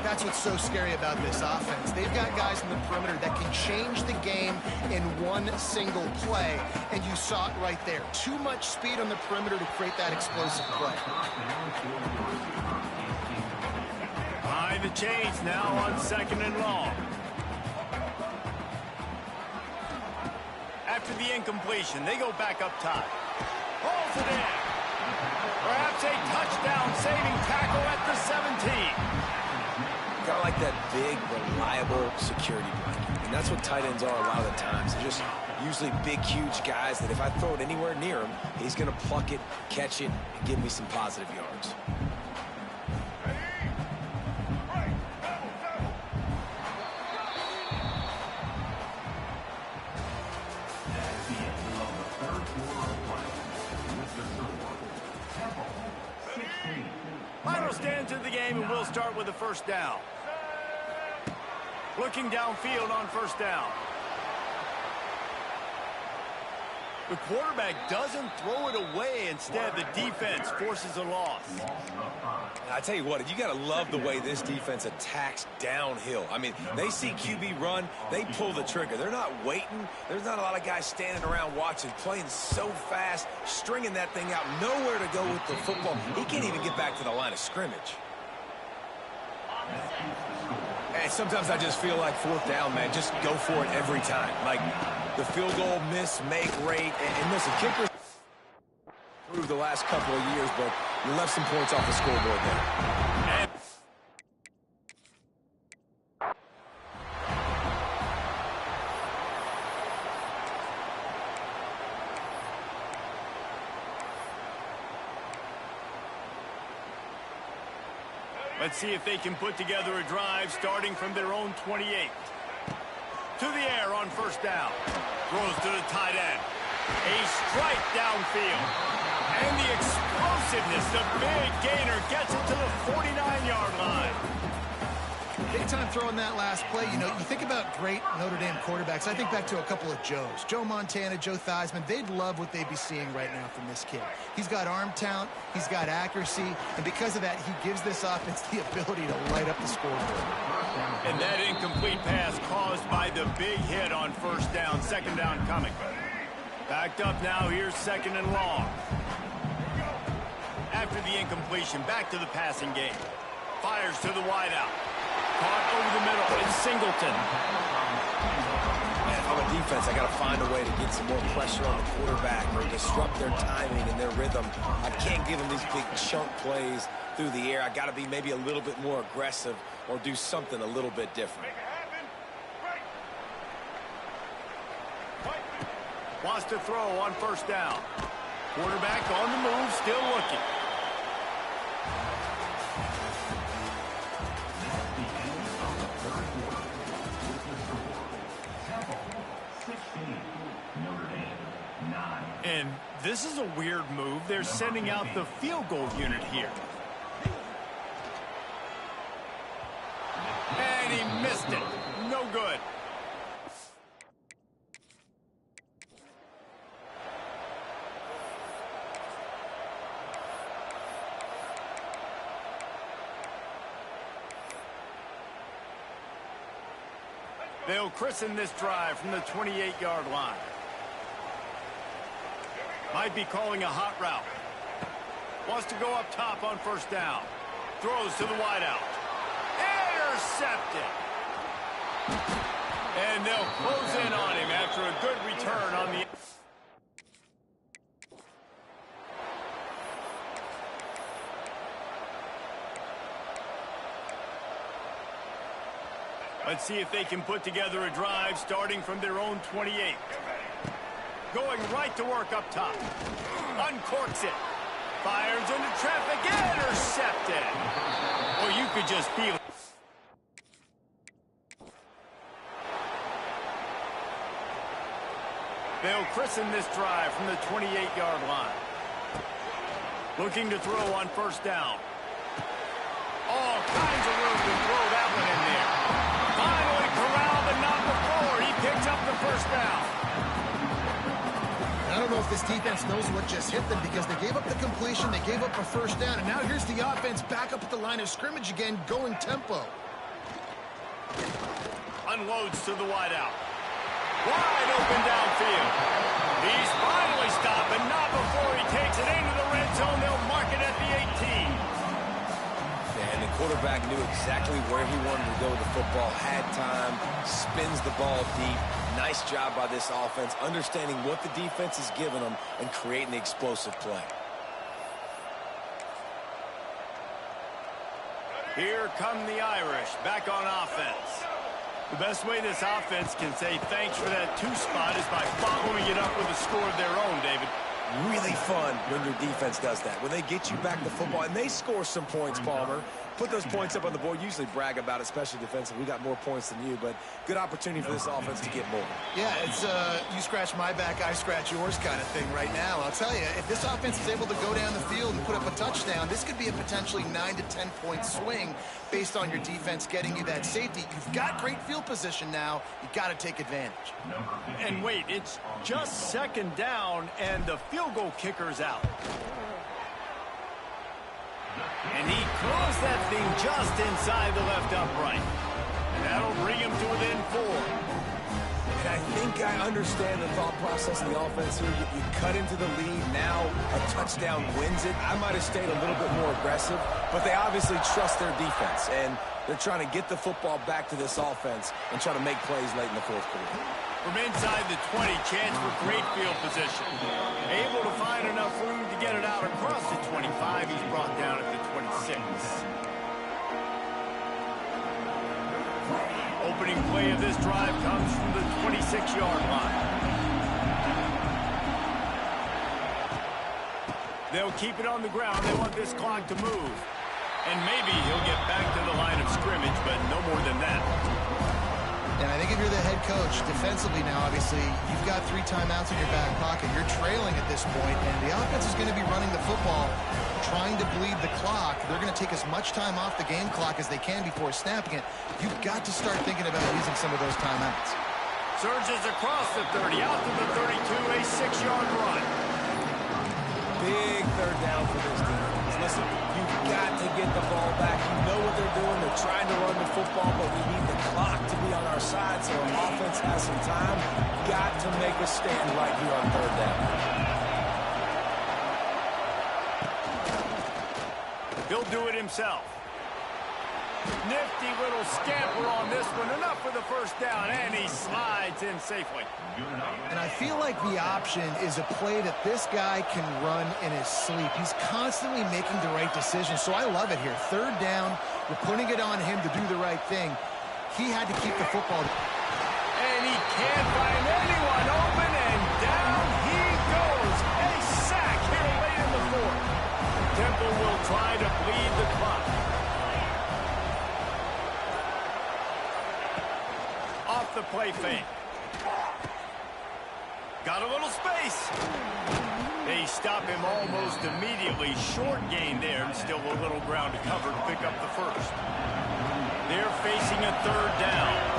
C: That's what's so scary about this offense. They've got guys in the perimeter that can change the game in one single play, and you saw it right there. Too much speed on the perimeter to create that explosive play.
B: Behind the chains now on 2nd and long. After the incompletion, they go back up top. Holds it in. Perhaps a touchdown-saving tackle at the 17.
A: Kind of like that big, reliable security blanket. And that's what tight ends are a lot of the times. They're just usually big, huge guys that if I throw it anywhere near him, he's going to pluck it, catch it, and give me some positive yards.
B: Final stands of the game, and we'll start with the first down. Looking downfield on first down. The quarterback doesn't throw it away. Instead, the defense forces a loss.
A: I tell you what, you got to love the way this defense attacks downhill. I mean, they see QB run, they pull the trigger. They're not waiting. There's not a lot of guys standing around watching, playing so fast, stringing that thing out, nowhere to go with the football. He can't even get back to the line of scrimmage. And sometimes I just feel like 4th down, man, just go for it every time. Like the field goal miss, make rate, and listen, kickers improved the last couple of years, but you left some points off the scoreboard there.
B: And let's see if they can put together a drive starting from their own 28. To the air on first down. Throws to the tight end. A strike downfield. And the explosiveness, the big gainer gets it to the 49-yard line.
C: Big time throwing that last play. You know, you think about great Notre Dame quarterbacks. I think back to a couple of Joes. Joe Montana, Joe Theismann. They'd love what they'd be seeing right now from this kid. He's got arm talent. He's got accuracy. And because of that, he gives this offense the ability to light up the scoreboard.
B: And that incomplete pass caused by the big hit on first down. 2nd down coming. Backed up now. Here's 2nd and long. After the incompletion, back to the passing game. Fires to the wideout. Caught over the middle. It's Singleton.
A: Man, if I'm a defense, I got to find a way to get some more pressure on the quarterback or disrupt their timing and their rhythm. I can't give them these big chunk plays through the air. I got to be maybe a little bit more aggressive or do something a little bit different.
B: Wants to throw on first down. Quarterback on the move, still looking. And this is a weird move. They're sending out the field goal unit here. And he missed it. No good. They'll christen this drive from the 28-yard line. Might be calling a hot route. Wants to go up top on first down. Throws to the wideout. Intercepted. And they'll close in on him after a good return on the... Let's see if they can put together a drive starting from their own 28. Going right to work up top. Uncorks it. Fires into traffic. Intercepted. Well, you could just feel it. They'll christen this drive from the 28-yard line. Looking to throw on first down. All kinds of room to throw that one in there. Finally corralled, but not before. He picks up the first down.
C: I don't know if this defense knows what just hit them because they gave up the completion, they gave up a first down, and now here's the offense back up at the line of scrimmage again, going tempo.
B: Unloads to the wideout. Wide open downfield. He's finally stopped, but not before he takes it into the red zone. They'll mark it at the 18.
A: And the quarterback knew exactly where he wanted to go with the football, had time, spins the ball deep. Nice job by this offense, understanding what the defense is giving them and creating the explosive play.
B: Here come the Irish, back on offense. The best way this offense can say thanks for that 2 spot is by following it up with a score of their own, David.
A: Really fun when your defense does that. When they get you back the football, and they score some points, Palmer. Put those points up on the board. Usually brag about it, especially defensively. We got more points than you, but good opportunity for this offense to get more.
C: Yeah, it's you scratch my back, I scratch yours kind of thing right now. I'll tell you, if this offense is able to go down the field and put up a touchdown, this could be a potentially 9 to 10 point swing based on your defense getting you that safety. You've got great field position now. You got to take advantage.
B: And wait, it's just second down, and the field goal kicker's out. And he throws that thing just inside the left upright. And that'll bring him to within 4.
A: And I think I understand the thought process of the offense here. You cut into the lead. Now a touchdown wins it. I might have stayed a little bit more aggressive, but they obviously trust their defense. And they're trying to get the football back to this offense and try to make plays late in the fourth quarter.
B: From inside the 20, chance for great field position. Able to find enough room to get it out across the 25. He's brought down at the 26. Opening play of this drive comes from the 26-yard line. They'll keep it on the ground. They want this clock to move. And maybe he'll get back to the line of scrimmage, but no more than that.
C: And I think if you're the head coach, defensively now, obviously, you've got 3 timeouts in your back pocket. You're trailing at this point, and the offense is going to be running the football, trying to bleed the clock. They're going to take as much time off the game clock as they can before snapping it. You've got to start thinking about using some of those timeouts.
B: Surges across the 30, out to the 32, a 6-yard run.
A: Big third down for this defense. Listen, you've got to get the ball back. You know what they're doing. They're trying to run the football, but we need the clock to be on our side so our offense has some time. Got to make a stand right here on third down.
B: He'll do it himself. Nifty little scamper on this one. Enough for the first down, and he slides in safely.
C: And I feel like the option is a play that this guy can run in his sleep. He's constantly making the right decision, so I love it here. Third down, you're putting it on him to do the right thing. He had to keep the football.
B: And he can't find anyone open, and down he goes. A sack here late in the 4th. Temple will try to bleed the clock. Off the play fake. Got a little space. They stop him almost immediately. Short gain there, and still a little ground to cover to pick up the first. They're facing a third down.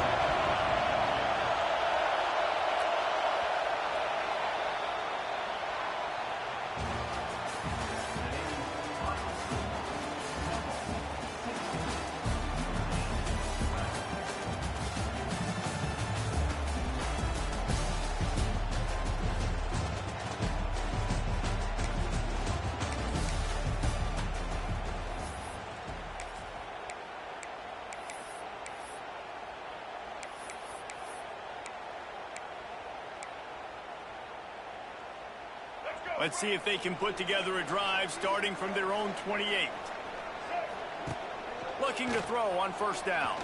B: Let's see if they can put together a drive starting from their own 28. Looking to throw on first down.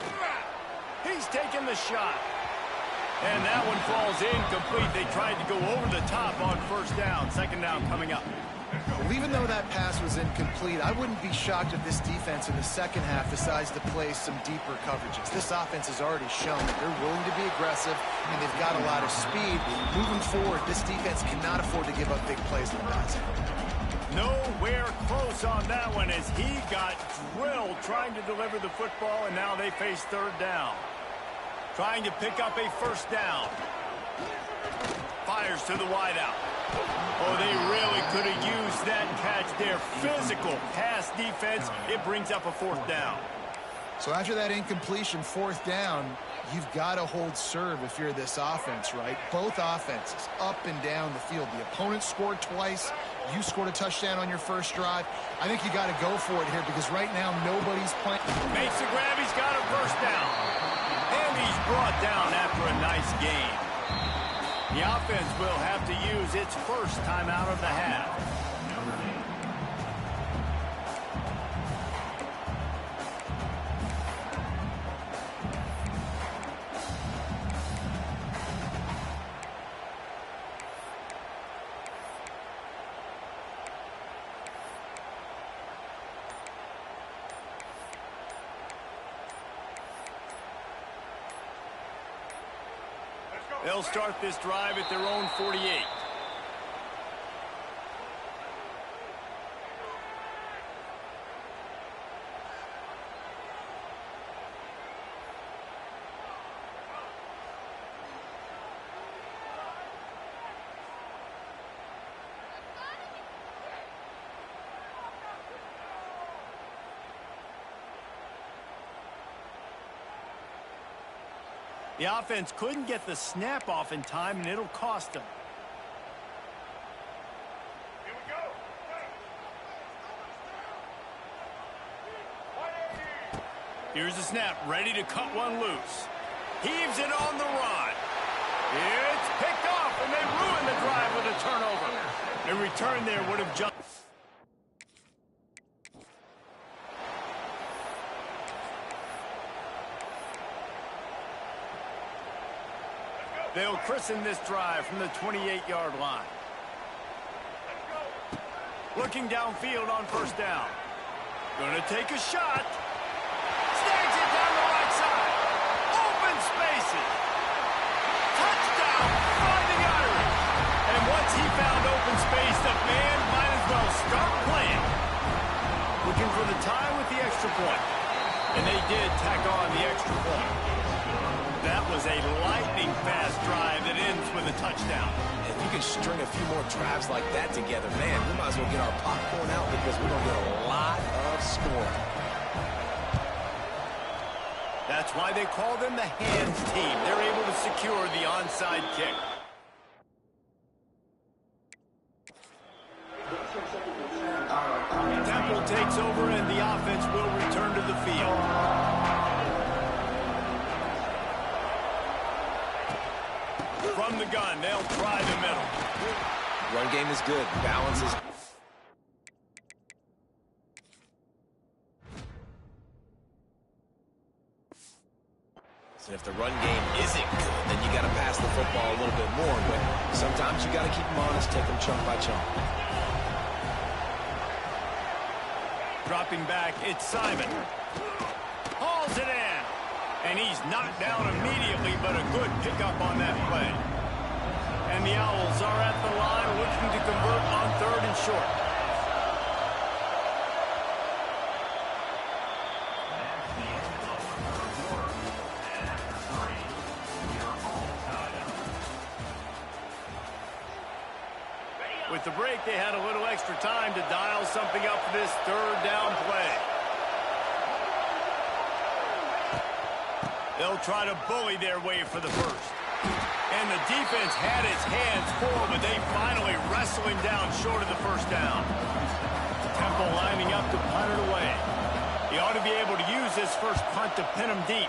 B: He's taking the shot. And that one falls incomplete. They tried to go over the top on first down. Second down coming up.
C: Well, even though that pass was incomplete, I wouldn't be shocked if this defense in the second half decides to play some deeper coverages. This offense has already shown that they're willing to be aggressive, and they've got a lot of speed. Moving forward, this defense cannot afford to give up big plays in the pass.
B: Nowhere close on that one as he got drilled trying to deliver the football, and now they face third down. Trying to pick up a first down. Fires to the wideout. Oh, they really could have used that catch there. Physical pass defense. It brings up a fourth down.
C: So after that incompletion, fourth down, you've got to hold serve if you're this offense, right? Both offenses up and down the field. The opponent scored twice. You scored a touchdown on your first drive. I think you got to go for it here because right now nobody's playing.
B: Makes the grab. He's got a first down. And he's brought down after a nice gain. The offense will have to use its first timeout of the half. They'll start this drive at their own 48. The offense couldn't get the snap off in time, and it'll cost them. Here we go. Here's the snap, ready to cut one loose. Heaves it on the run. It's picked off, and they ruin the drive with a turnover. A return there would have jumped. They'll christen this drive from the 28-yard line. Looking downfield on first down. Going to take a shot. Snags it down the right side. Open spaces. Touchdown, finding Irish. And once he found open space, the man might as well start playing. Looking for the tie with the extra point. And they did tack on the extra point. That was a lightning-fast drive that ends with a touchdown.
A: If you can string a few more drives like that together, man, we might as well get our popcorn out because we're going to get a lot of scoring.
B: That's why they call them the hands team. They're able to secure the onside kick. Temple takes over and the offense will return to the field. From the gun, they'll try the middle.
A: Run game is good. Balance is... And if the run game isn't good, then you got to pass the football a little bit more. But sometimes you got to keep them honest, take them chunk by chunk.
B: Dropping back, it's Simon. Hauls it in. And he's knocked down immediately, but a good pickup on that play. And the Owls are at the line looking to convert on third and short. With the break, they had a little extra time to dial something up for this third down play. They'll try to bully their way for the first. And the defense had its hands full, but they finally wrestle him down short of the first down. Temple lining up to punt it away. He ought to be able to use this first punt to pin him deep.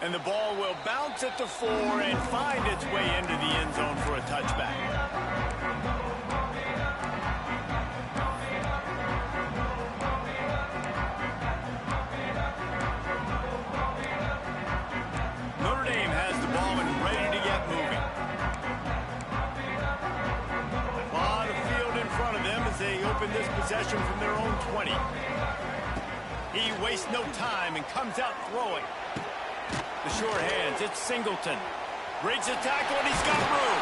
B: And the ball will bounce at the 4 and find its way into the end zone for a touchback. possession from their own 20. He wastes no time and comes out throwing. The short hands, it's Singleton. Breaks the tackle, and he's got room.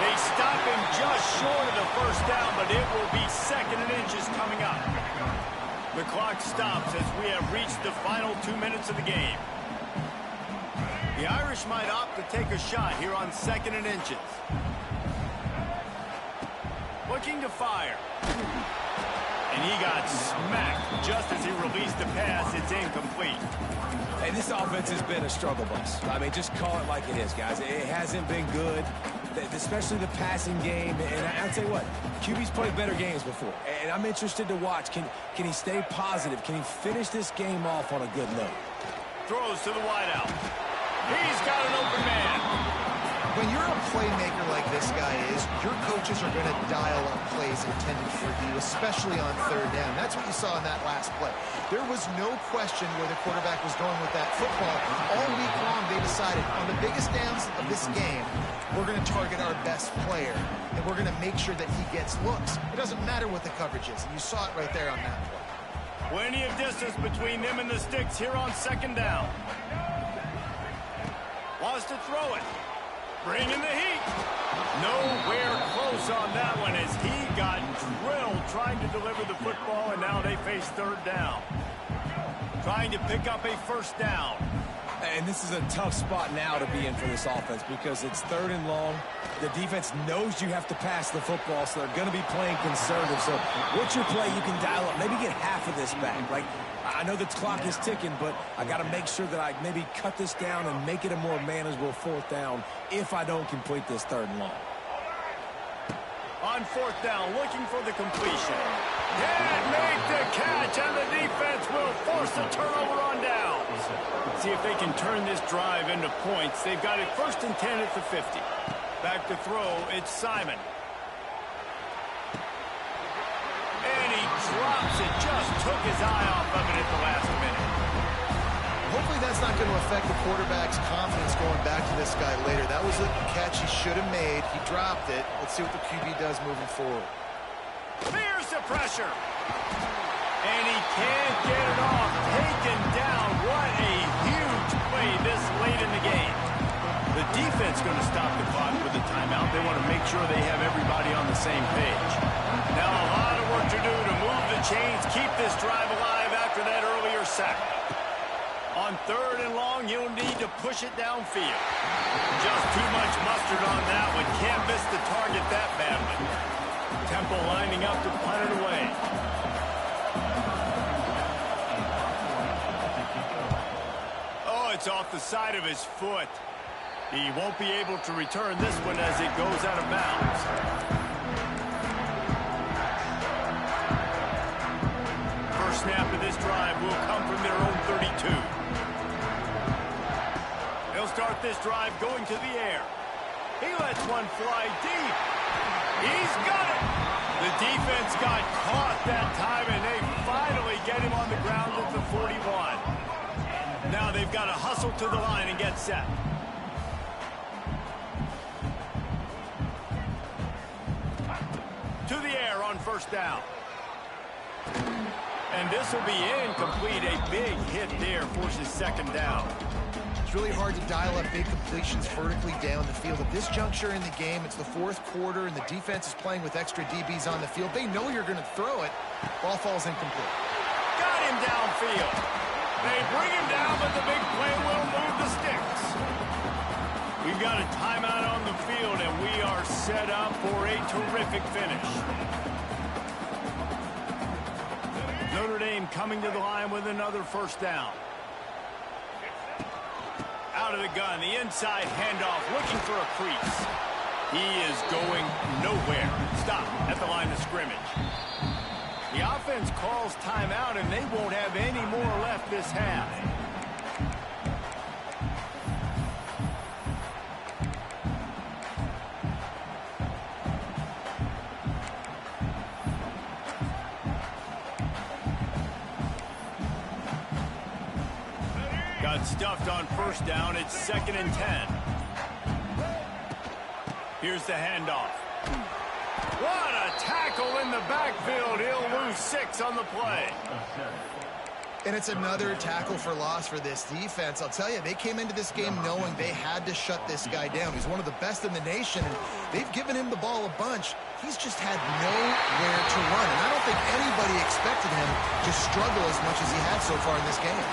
B: They stop him just short of the first down, but it will be 2nd and inches coming up. The clock stops as we have reached the final 2 minutes of the game. The Irish might opt to take a shot here on 2nd and inches. Looking to fire. And he got smacked just as he released the pass. It's incomplete.
A: Hey, this offense has been a struggle bus. I mean, just call it like it is, guys. It hasn't been good, especially the passing game. And I'll tell you what, QB's played better games before. And I'm interested to watch. Can he stay positive? Can he finish this game off on a good note?
B: Throws to the wideout. He's got an open man.
C: When you're a playmaker like this guy is, your coaches are going to dial up plays intended for you, especially on 3rd down. That's what you saw in that last play. There was no question where the quarterback was going with that football. All week long, they decided on the biggest downs of this game, we're going to target our best player, and we're going to make sure that he gets looks. It doesn't matter what the coverage is, and you saw it right there on that play.
B: Plenty of distance between them and the sticks here on 2nd down. Wants to throw it. Bringing the heat. Nowhere close on that one as he got drilled trying to deliver the football, and now they face 3rd down. Trying to pick up a 1st down.
A: And this is a tough spot now to be in for this offense because it's 3rd and long. The defense knows you have to pass the football, so they're going to be playing conservative. So what's your play you can dial up? Maybe get half of this back. Like, I know the clock is ticking, but I got to make sure that I maybe cut this down and make it a more manageable 4th down if I don't complete this 3rd and long.
B: On 4th down, looking for the completion. Can't make the catch, and the defense will force a turnover on down. See if they can turn this drive into points. They've got it 1st and 10 at the 50. Back to throw, it's Simon. And he drops it, just took his eye off of it at the last minute.
C: Hopefully that's not going to affect the quarterback's confidence going back to this guy later. That was a catch he should have made. He dropped it. Let's see what the QB does moving forward.
B: Here's the pressure. And he can't get it off. Taken down. What a huge play this late in the game. The defense going to stop the clock with a timeout. They want to make sure they have everybody on the same page. Now a lot of work to do to move the chains, keep this drive alive after that earlier sack. On 3rd and long, you'll need to push it downfield. Just too much mustard on that one. Can't miss the target that badly. Temple lining up to punt it away. Oh, it's off the side of his foot. He won't be able to return this one as it goes out of bounds. First snap of this drive will come from their own 32. They'll start this drive going to the air. He lets one fly deep. He's got it. The defense got caught that time, and they finally get him on the ground at the 41. Now they've got to hustle to the line and get set. To the air on 1st down. And this will be incomplete. A big hit there forces 2nd down.
C: It's really hard to dial up big completions vertically down the field. At this juncture in the game, it's the 4th quarter, and the defense is playing with extra DBs on the field. They know you're going to throw it. Ball falls incomplete.
B: Got him downfield. They bring him down, but the big play will move the sticks. We've got a timeout on the field, and we are set up for a terrific finish. Notre Dame coming to the line with another 1st down. Out of the gun, the inside handoff, looking for a crease. He is going nowhere. Stop at the line of scrimmage. The offense calls timeout, and they won't have any more left this half. Got stuffed on 1st down. It's 2nd and 10. Here's the handoff. What a tackle in the backfield. He'll lose 6 on the play.
C: And it's another tackle for loss for this defense. I'll tell you, they came into this game knowing they had to shut this guy down. He's one of the best in the nation, and they've given him the ball a bunch. He's just had nowhere to run, and I don't think anybody expected him to struggle as much as he had so far in this game.